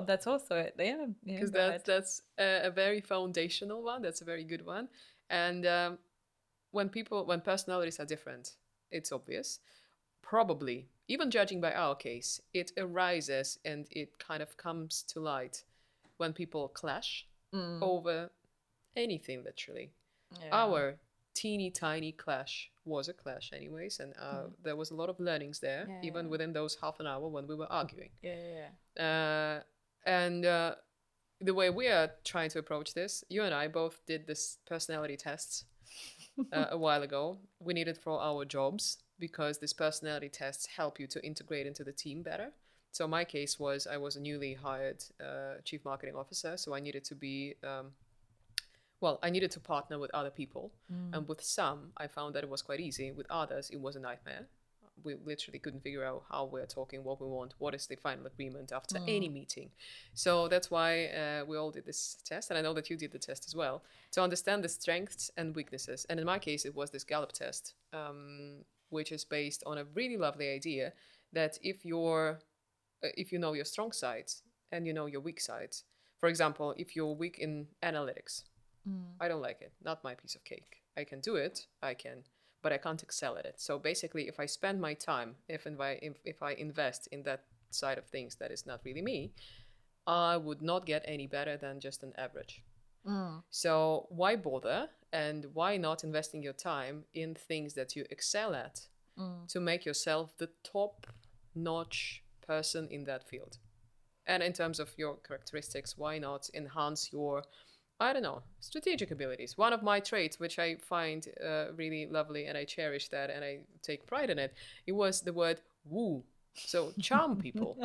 That's also it. Yeah. Because that's a very foundational one. That's a very good one. And when personalities are different, it's obvious. Probably, even judging by our case, it arises and it kind of comes to light when people clash over anything, literally. Yeah. Our teeny tiny clash was a clash anyways, and there was a lot of learnings there, even within those half an hour when we were arguing. And the way we are trying to approach this, you and I both did this personality tests a while ago. We needed for our jobs, because these personality tests help you to integrate into the team better. So my case was, I was a newly hired chief marketing officer, so I needed to be I needed to partner with other people. And with some, I found that it was quite easy. With others, it was a nightmare. We literally couldn't figure out how we're talking, what we want, what is the final agreement after any meeting. So that's why we all did this test. And I know that you did the test as well, to understand the strengths and weaknesses. And in my case, it was this Gallup test, which is based on a really lovely idea that if you know your strong sides and you know your weak sides, for example, if you're weak in analytics, I don't like it. Not my piece of cake. I can do it. I can, but I can't excel at it. So basically, if I spend my time, if I invest in that side of things that is not really me, I would not get any better than just an average. So why bother? And why not investing your time in things that you excel at to make yourself the top notch person in that field? And in terms of your characteristics, why not enhance your, I don't know, strategic abilities? One of my traits, which I find really lovely and I cherish that and I take pride in it, it was the word woo. So charm people.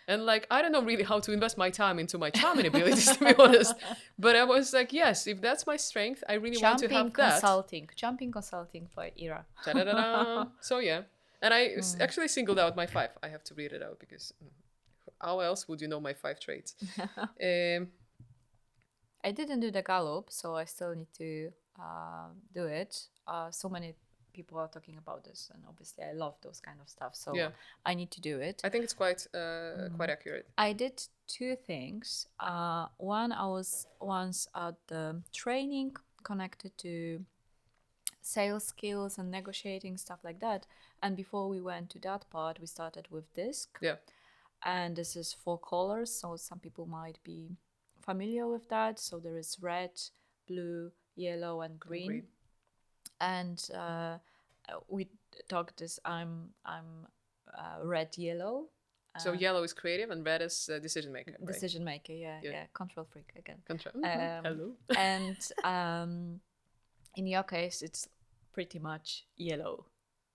And like, I don't know really how to invest my time into my charming abilities, to be honest. But I was like, yes, if that's my strength, I really want to have that. Jumping consulting for Ira. Ta-da-da-da. So yeah. And I actually singled out my 5. I have to read it out because how else would you know my 5 traits? I didn't do the Gallup, so I still need to do it. So many people are talking about this, and obviously I love those kind of stuff, so Yeah. I need to do it. I think it's quite accurate. I did 2 things. One, I was once at the training connected to sales skills and negotiating, stuff like that. And before we went to that part, we started with DISC. Yeah. And this is 4 colors, so some people might be familiar with that. So there is red, blue, yellow, and green. And we talked this. I'm red, yellow. So yellow is creative and red is decision maker. Right? Decision maker, yeah. Control freak again. Hello. And in your case, it's pretty much yellow.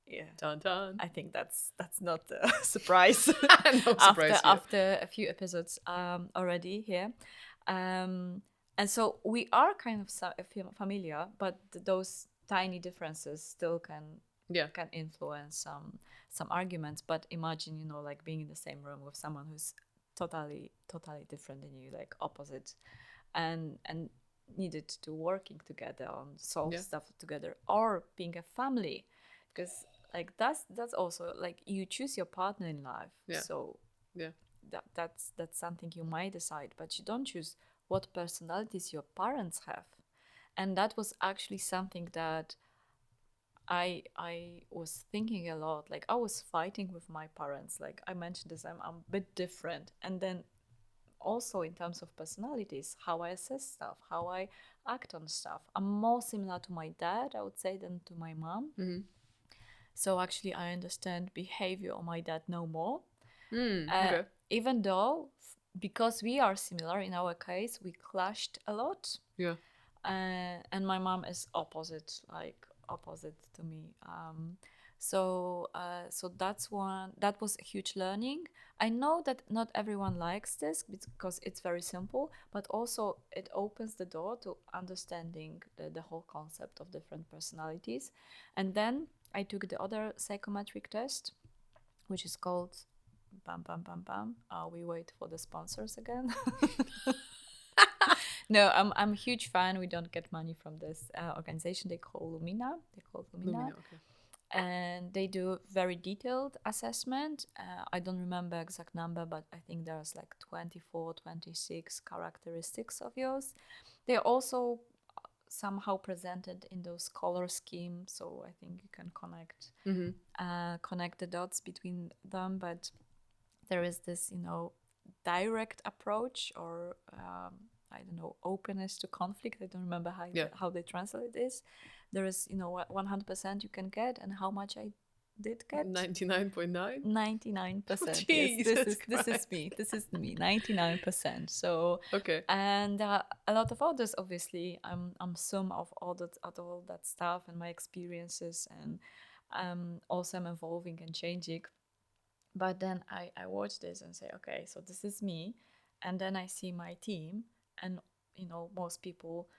Yeah. Dun dun. I think that's not a surprise. No surprise after a few episodes already here. And so we are kind of familiar, but those tiny differences still can influence some arguments. But imagine, like being in the same room with someone who's totally different than you, like opposite, and needed to working together on solve stuff together, or being a family, because like that's also like you choose your partner in life. So that's something you might decide, but you don't choose what personalities your parents have. And that was actually something that I was thinking a lot. Like I was fighting with my parents. Like I mentioned this, I'm a bit different. And then also in terms of personalities, how I assess stuff, how I act on stuff, I'm more similar to my dad, I would say, than to my mom. So actually I understand behavior of my dad no more. Okay. Even though, because we are similar in our case, we clashed a lot. Yeah. And my mom is opposite to me. So that was a huge learning. I know that not everyone likes this because it's very simple, but also it opens the door to understanding the whole concept of different personalities. And then I took the other psychometric test, which is called we wait for the sponsors again. No, I'm a huge fan. We don't get money from this organization. They call Lumina. Okay. And they do very detailed assessment. I don't remember exact number, but I think there's like 24, 26 characteristics of yours. They're also somehow presented in those color schemes, so I think you can connect the dots between them. But there is this, direct approach, or I don't know, openness to conflict. I don't remember how they translate this. There is, 100% you can get, and how much I did get. 99.9. 99%. Oh, yes, this is me. This is me. 99%. So okay. And a lot of others, obviously. I'm some of all that stuff and my experiences, and also I'm evolving and changing. But then I watch this and say, okay, so this is me, and then I see my team, and most people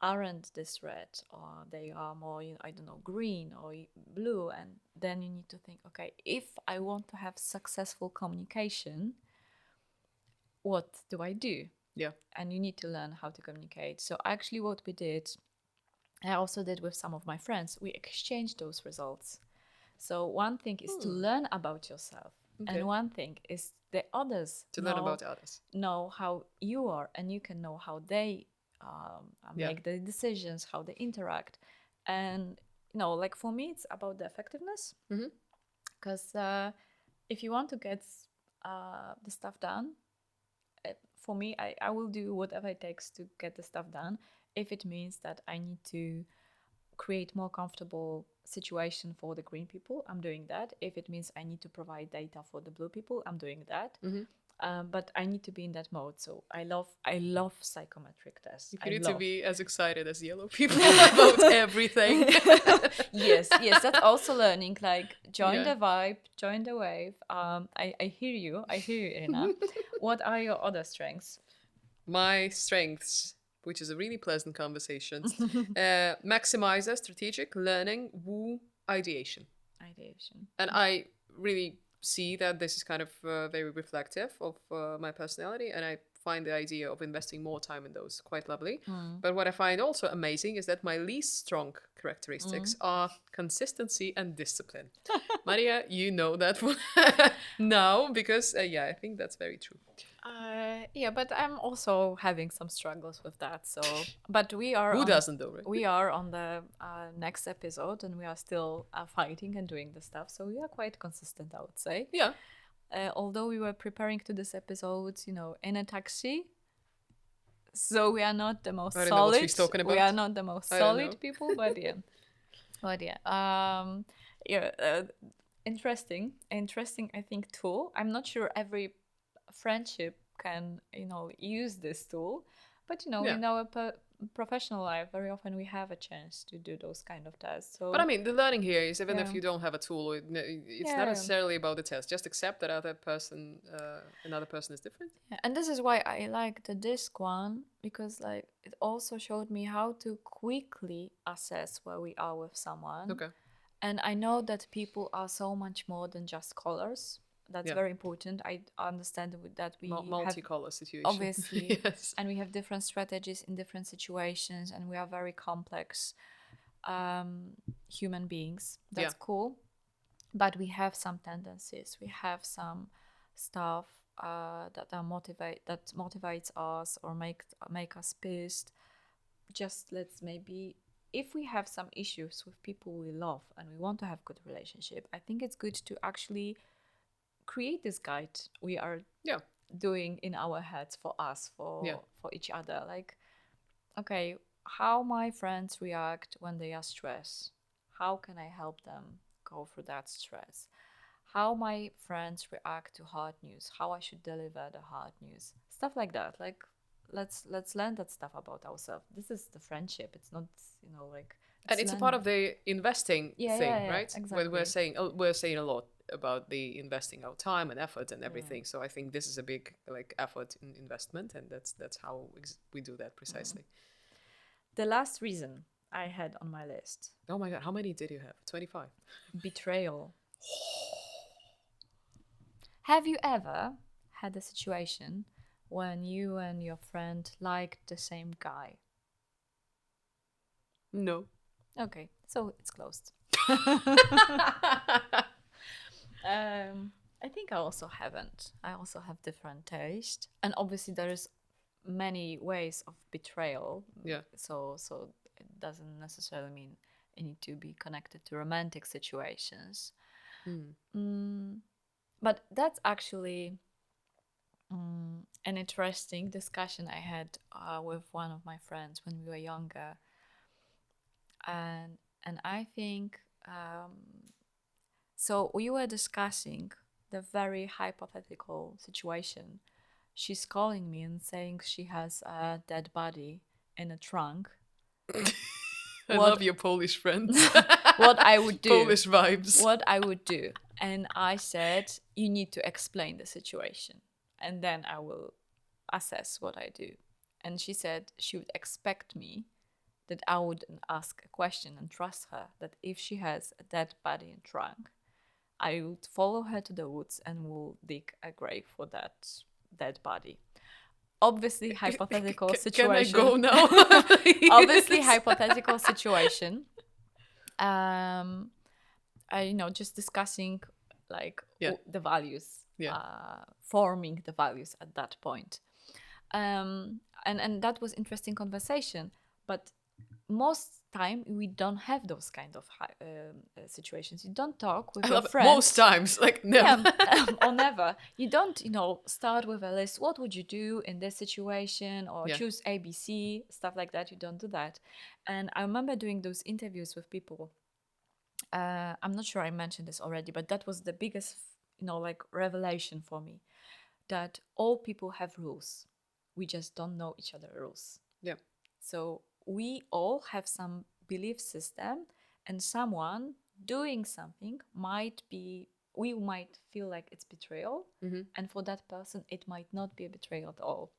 aren't this red, or they are more, I don't know, green or blue. And then you need to think, okay, if I want to have successful communication, what do I do? Yeah. And you need to learn how to communicate. So actually what we did, I also did with some of my friends, we exchanged those results. So one thing is to learn about yourself, and one thing is the others to learn about others, know how you are, and you can know how they make the decisions, how they interact. And, like for me, it's about the effectiveness. Because if you want to get the stuff done, for me, I will do whatever it takes to get the stuff done. If it means that I need to create more comfortable situation for the green people, I'm doing that. If it means I need to provide data for the blue people, I'm doing that. But I need to be in that mode. So I love psychometric tests. You need to be as excited as yellow people about everything. Yes, that's also learning. Like, join the vibe, join the wave. I hear you, Irina. What are your other strengths? My strengths, which is a really pleasant conversation, maximizer, strategic, learning, woo, ideation. And I really see that this is kind of very reflective of my personality, and I find the idea of investing more time in those quite lovely. But what I find also amazing is that my least strong characteristics are consistency and discipline. Maria, you know that one now, because I think that's very true. But I'm also having some struggles with that. So, but we are. Who doesn't though, right? We are on the next episode, and we are still fighting and doing the stuff. So we are quite consistent, I would say. Yeah. Although we were preparing to this episode, in a taxi, so we are not the most solid. I don't know what she's talking about. We are not the most solid people, but interesting. I think tool. I'm not sure every friendship can use this tool, but in our professional life very often we have a chance to do those kind of tests. So but I mean, the learning here is even if you don't have a tool, it's not necessarily about the test. Just accept that another person is different. And this is why I like the disc one, because like it also showed me how to quickly assess where we are with someone. Okay. And I know that people are so much more than just colors. That's very important. I understand that we multicolor situation. Obviously, yes. And we have different strategies in different situations, and we are very complex human beings. That's cool. But we have some tendencies. We have some stuff that motivates us or make us pissed. Just if we have some issues with people we love and we want to have good relationship, I think it's good to actually create this guide we are doing in our heads for us, for each other. Like, okay, how my friends react when they are stressed. How can I help them go through that stress? How my friends react to hard news. How I should deliver the hard news. Stuff like that. Like, let's learn that stuff about ourselves. This is the friendship. It's not, like... And it's a part of the investing thing, right? Exactly. We're saying a lot about the investing our time and effort and everything. So I think this is a big effort in investment, and that's how we do that precisely. The last reason I had on my list. Oh my God, how many did you have? 25. Betrayal. Have you ever had a situation when you and your friend liked the same guy? No. Okay, so it's closed. I think I also haven't. I also have different taste, and obviously there is many ways of betrayal. Yeah. So it doesn't necessarily mean it need to be connected to romantic situations. But that's actually an interesting discussion I had with one of my friends when we were younger, and I think. So we were discussing the very hypothetical situation. She's calling me and saying she has a dead body in a trunk. I love your Polish friends. What I would do. Polish vibes. What I would do. And I said, you need to explain the situation. And then I will assess what I do. And she said she would expect me that I would ask a question and trust her that if she has a dead body in trunk, I would follow her to the woods and will dig a grave for that dead body. Obviously, hypothetical situation. Can I go now? Obviously, hypothetical situation. Just discussing the values, forming the values at that point. And that was interesting conversation, but most time we don't have those kind of situations. You don't talk with I your love it. friends Most times, like never. yeah, or never. You don't, start with a list. What would you do in this situation? Or Yeah. choose ABC, stuff like that. You don't do that. And I remember doing those interviews with people. I'm not sure I mentioned this already, but that was the biggest, like revelation for me, that all people have rules. We just don't know each other rules. Yeah. So we all have some belief system, and someone doing something we might feel like it's betrayal, Mm-hmm. and for that person, it might not be a betrayal at all.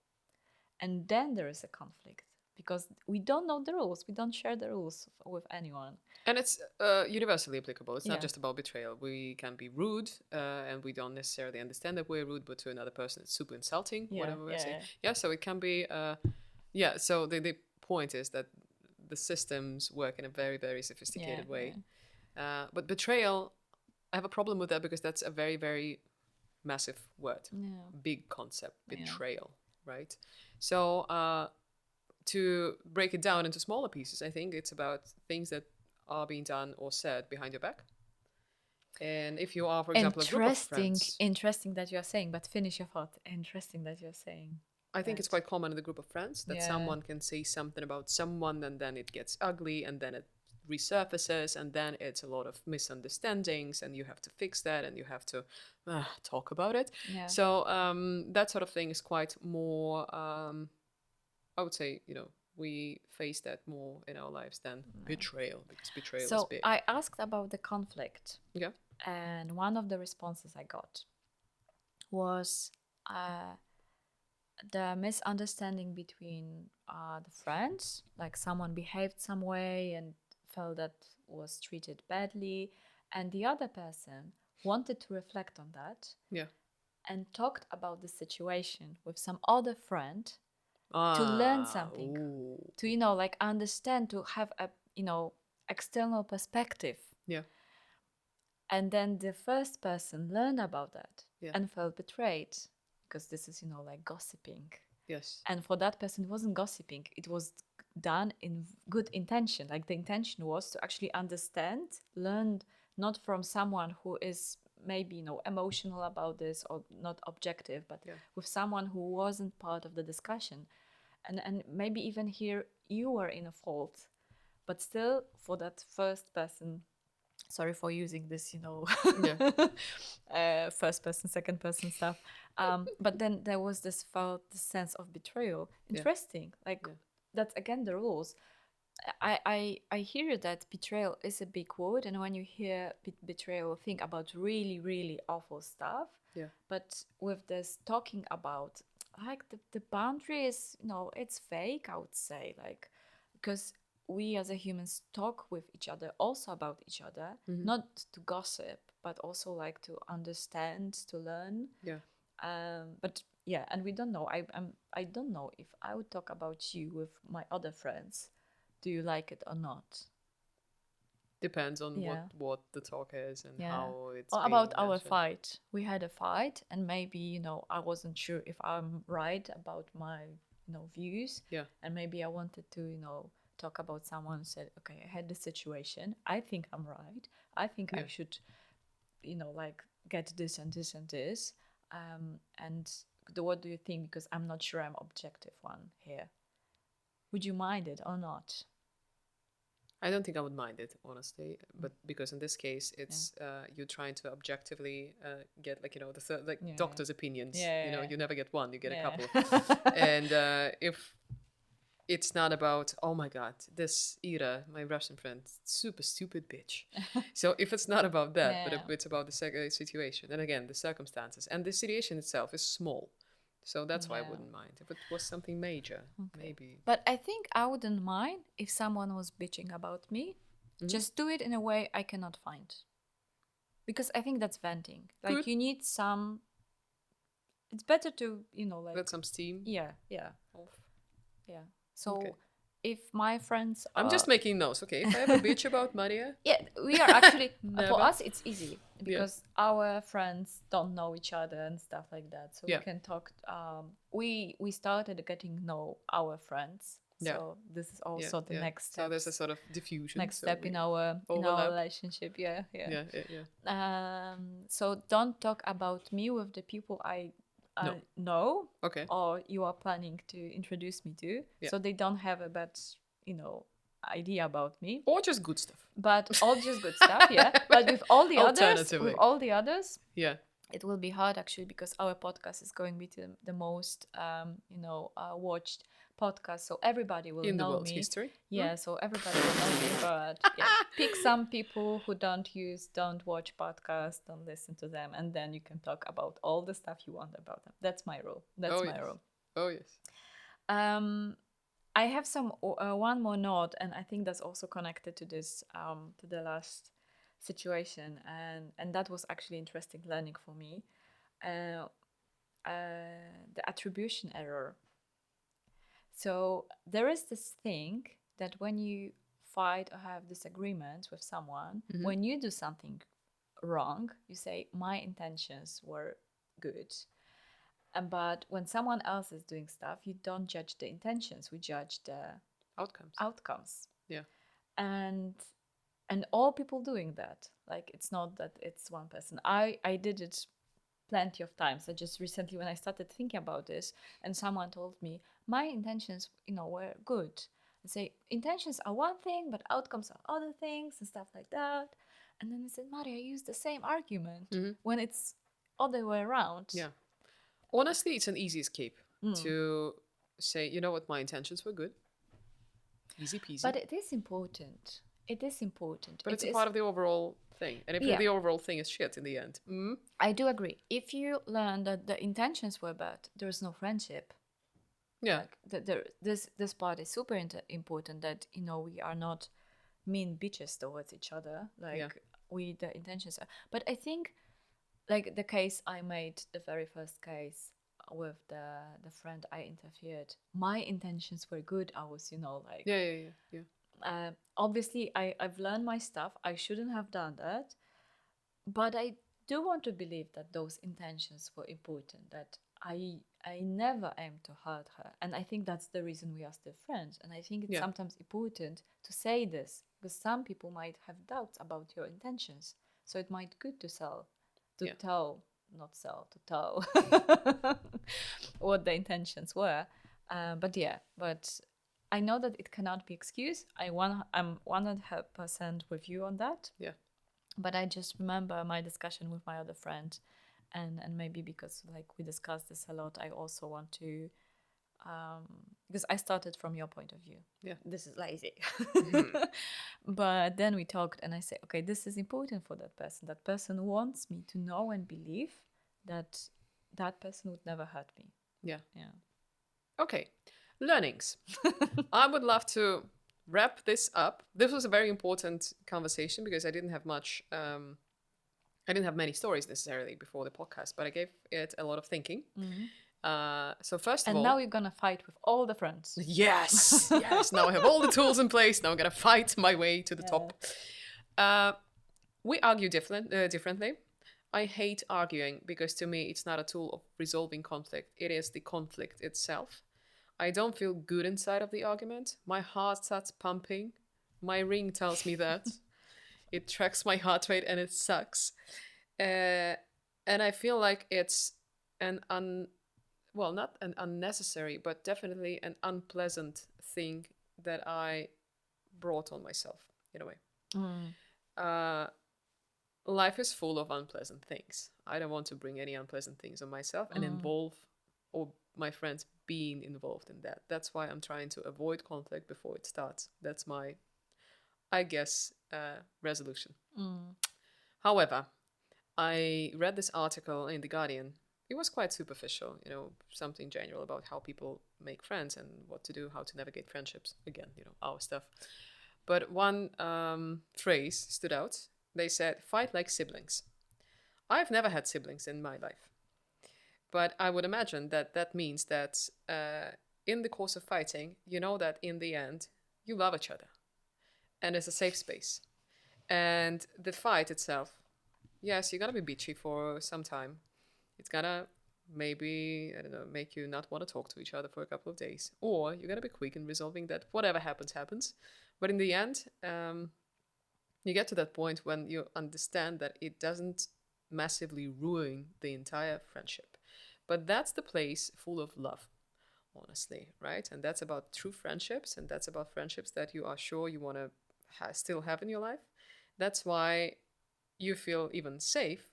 And then there is a conflict because we don't know the rules, we don't share the rules with anyone. And it's universally applicable. It's not Yeah. just about betrayal. We can be rude, and we don't necessarily understand that we're rude, but to another person, it's super insulting, Yeah, whatever we're yeah, saying. yeah. Yeah, so it can be, so the point is that the systems work in a very, very sophisticated Yeah, way. But betrayal, I have a problem with that because that's a very, very massive word, yeah. big concept, Yeah. betrayal, right? So to break it down into smaller pieces, I think it's about things that are being done or said behind your back. And if you are, for example, a group of friends, Interesting that you're saying, but finish your thought. Interesting that you're saying. I think it's that. quite common in a group of friends that Yeah. someone can say something about someone and then it gets ugly and then it resurfaces and then it's a lot of misunderstandings and you have to fix that and you have to talk about it. Yeah. So that sort of thing is quite more, I would say, we face that more in our lives than betrayal, because betrayal is So big. I asked about the conflict, Yeah. and one of the responses I got was the misunderstanding between the friends, like someone behaved some way and felt that was treated badly, and the other person wanted to reflect on that Yeah. and talked about the situation with some other friend to learn something, Ooh. to like understand, to have a external perspective. Yeah. And then the first person learned about that Yeah. and felt betrayed, because this is like gossiping. Yes. And for that person, it wasn't gossiping, it was done in good intention. Like the intention was to actually understand, learn, not from someone who is maybe emotional about this or not objective, but Yeah. with someone who wasn't part of the discussion. And maybe even here you were in a fault, but still for that first person, sorry for using this Yeah. first person, second person stuff, but then there was this sense of betrayal. Interesting. Like, Yeah. that's again the rules. I hear that betrayal is a big word, and when you hear betrayal, think about really, really awful stuff. Yeah. But with this talking about, like, the boundary is, it's fake, I would say, like, because we as a humans talk with each other also about each other, not to gossip, but also like to understand, to learn. Yeah. But yeah, and we don't know. I don't know if I would talk about you with my other friends. Do you like it or not? Depends on Yeah. what the talk is and Yeah. how it's Or being about our mentioned. fight. We had a fight, and maybe, I wasn't sure if I'm right about my, views. Yeah. And maybe I wanted to, talk about someone, said, okay, I had this situation. I think I'm right. I think I Yeah. should, like, get this and this and this. And what do you think? Because I'm not sure I'm objective one here. Would you mind it or not? I don't think I would mind it, honestly, but because in this case, it's you trying to objectively get the Yeah. doctor's opinions. Yeah. You never get one, you get a Yeah. couple. And if it's not about, oh my God, this Ira, my Russian friend, super stupid bitch. So if it's not about that, but if Yeah. it's about the situation, and again, the circumstances, and the situation itself is small. So that's why I Yeah. wouldn't mind. If it was something major, Okay. maybe. But I think I wouldn't mind if someone was bitching about me. Just do it in a way I cannot find. Because I think that's venting. Like, Good. you need some. It's better to, like. Let some steam Yeah, yeah, off. yeah. So Okay. if my friends I'm are, just making notes, okay? If I have a bitch about Maria, yeah, we are actually Never. for us it's easy because our friends don't know each other and stuff like that, so Yeah. we can talk. We started getting to know our friends, Yeah. so this is also the next So step. there's a sort of diffusion. Next so step we in our overlap. relationship. Yeah. Yeah. So don't talk about me with the people I No. know Okay. or you are planning to introduce me to, Yeah. so they don't have a bad, idea about me. Or just good stuff. But all just good stuff, yeah. But with all the Alternatively. others, Yeah. it will be hard actually because our podcast is going to be the most watched podcast, so everybody will In the know world's me. history. Yeah, so everybody will know me. But yeah, pick some people who don't watch podcasts, don't listen to them, and then you can talk about all the stuff you want about them. That's my rule. That's my rule. Oh yes. I have some one more note, and I think that's also connected to this, to the last situation, and that was actually interesting learning for me. Uh, the attribution error. So there is this thing that when you fight or have disagreements with someone, when you do something wrong, you say, my intentions were good. But when someone else is doing stuff, you don't judge the intentions, we judge the outcomes. Yeah. And all people doing that, like, it's not that it's one person. I did it plenty of times. I just recently, when I started thinking about this, and someone told me my intentions, were good. I say intentions are one thing, but outcomes are other things and stuff like that. And then I said, Maria, I use the same argument when it's other way around. Yeah. Honestly, it's an easy escape to say, you know what, my intentions were good. Easy peasy. But it is important. It is important. But it's a part of the overall thing. And if the overall thing is shit in the end. I do agree. If you learn that the intentions were bad, there's no friendship. Yeah. Like, this part is super important, that, we are not mean bitches towards each other. Like, the intentions are. But I think, like, the case I made, the very first case with the friend I interfered, my intentions were good. I was, like... Yeah. Obviously, I've learned my stuff. I shouldn't have done that. But I do want to believe that those intentions were important, that I never aimed to hurt her. And I think that's the reason we are still friends. And I think it's sometimes important to say this, because some people might have doubts about your intentions. So it might be good to tell what the intentions were. But I know that it cannot be excused. I'm 100% with you on that. Yeah. But I just remember my discussion with my other friend, and maybe because, like, we discussed this a lot, I also want to, because I started from your point of view. Yeah. This is lazy. But then we talked, and I said, okay, this is important for that person. That person wants me to know and believe that that person would never hurt me. Yeah. Yeah. Okay. Learnings. I would love to wrap this up. This was a very important conversation because I didn't have much, I didn't have many stories necessarily before the podcast, but I gave it a lot of thinking. So first of all... And now you're going to fight with all the friends. Yes. Now I have all the tools in place. Now I'm going to fight my way to the top. We argue differently. I hate arguing because to me it's not a tool of resolving conflict. It is the conflict itself. I don't feel good inside of the argument. My heart starts pumping. My ring tells me that. It tracks my heart rate and it sucks. And I feel like it's not an unnecessary, but definitely an unpleasant thing that I brought on myself, in a way. Life is full of unpleasant things. I don't want to bring any unpleasant things on myself and involve or my friends being involved in that. That's why I'm trying to avoid conflict before it starts. That's my, I guess, resolution. However, I read this article in The Guardian. It was quite superficial, something general about how people make friends and what to do, how to navigate friendships. Again, our stuff. But one phrase stood out. They said, fight like siblings. I've never had siblings in my life. But I would imagine that means that in the course of fighting, you know that in the end, you love each other. And it's a safe space. And the fight itself, yes, you're gonna be bitchy for some time. It's gonna maybe, I don't know, make you not want to talk to each other for a couple of days. Or you're gonna be quick in resolving that whatever happens, happens. But in the end, you get to that point when you understand that it doesn't massively ruin the entire friendship. But that's the place full of love, honestly, right? And that's about true friendships, and that's about friendships that you are sure you want to still have in your life. That's why you feel even safe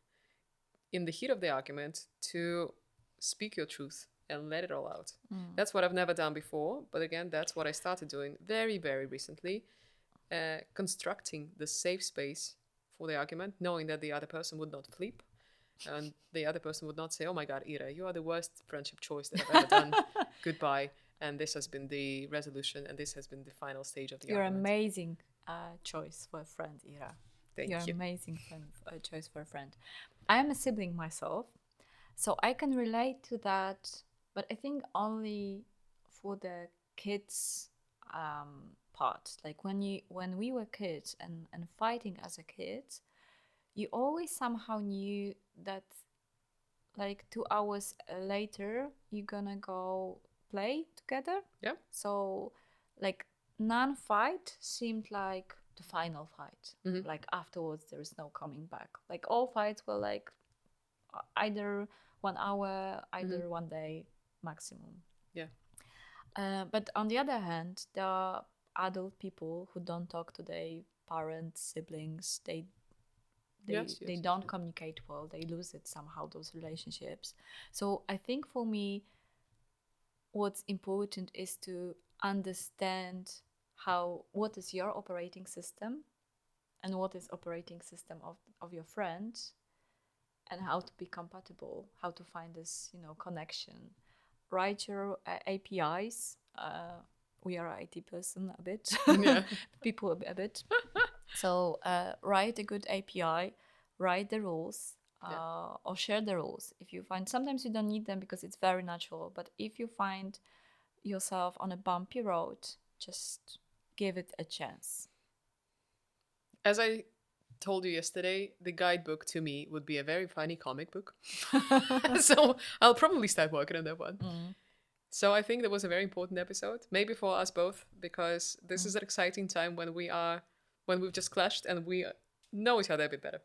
in the heat of the argument to speak your truth and let it all out. That's what I've never done before, but again, that's what I started doing very, very recently, constructing the safe space for the argument, knowing that the other person would not flip, and the other person would not say, "Oh my God, Ira, you are the worst friendship choice that I've ever done. Goodbye." And this has been the resolution, and this has been the final stage of the You're argument. amazing choice for a friend, Ira. Thank You're you. amazing choice for a friend. I am a sibling myself, so I can relate to that, but I think only for the kids part. Like when we were kids and fighting as a kid, you always somehow knew that like 2 hours later you're gonna go play together. Yeah. So like non-fight seemed like the final fight. Like afterwards there is no coming back. Like all fights were like either 1 hour, either one day maximum. Yeah. But on the other hand, there are adult people who don't talk to their parents, siblings. They don't communicate well. They lose it somehow, those relationships. So I think for me, what's important is to understand what is your operating system and what is operating system of your friend, and how to be compatible, how to find this connection. Write your APIs. We are IT person a bit, Yeah. people a bit. So write a good API, write the rules, or share the rules. If you find, sometimes you don't need them because it's very natural, but if you find yourself on a bumpy road, just give it a chance. As I told you yesterday, the guidebook to me would be a very funny comic book. So I'll probably start working on that one. So I think that was a very important episode, maybe for us both, because this is an exciting time when we've just clashed and we know each other a bit better.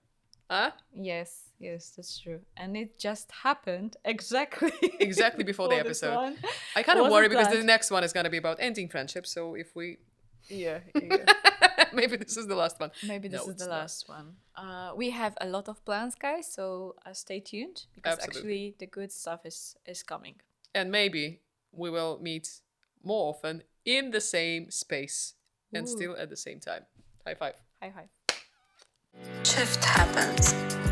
Huh? Yes, that's true. And it just happened exactly Before the this episode. one. I kind of Wasn't worry because the planned. next one is going to be about ending friendships. So if we... Yeah. Maybe this is the last one. Maybe this No, is the it's not. last one. We have a lot of plans, guys, so stay tuned because Absolutely. actually the good stuff is coming. And maybe we will meet more often in the same space and Ooh. still at the same time. High five. Hi. Shift happens.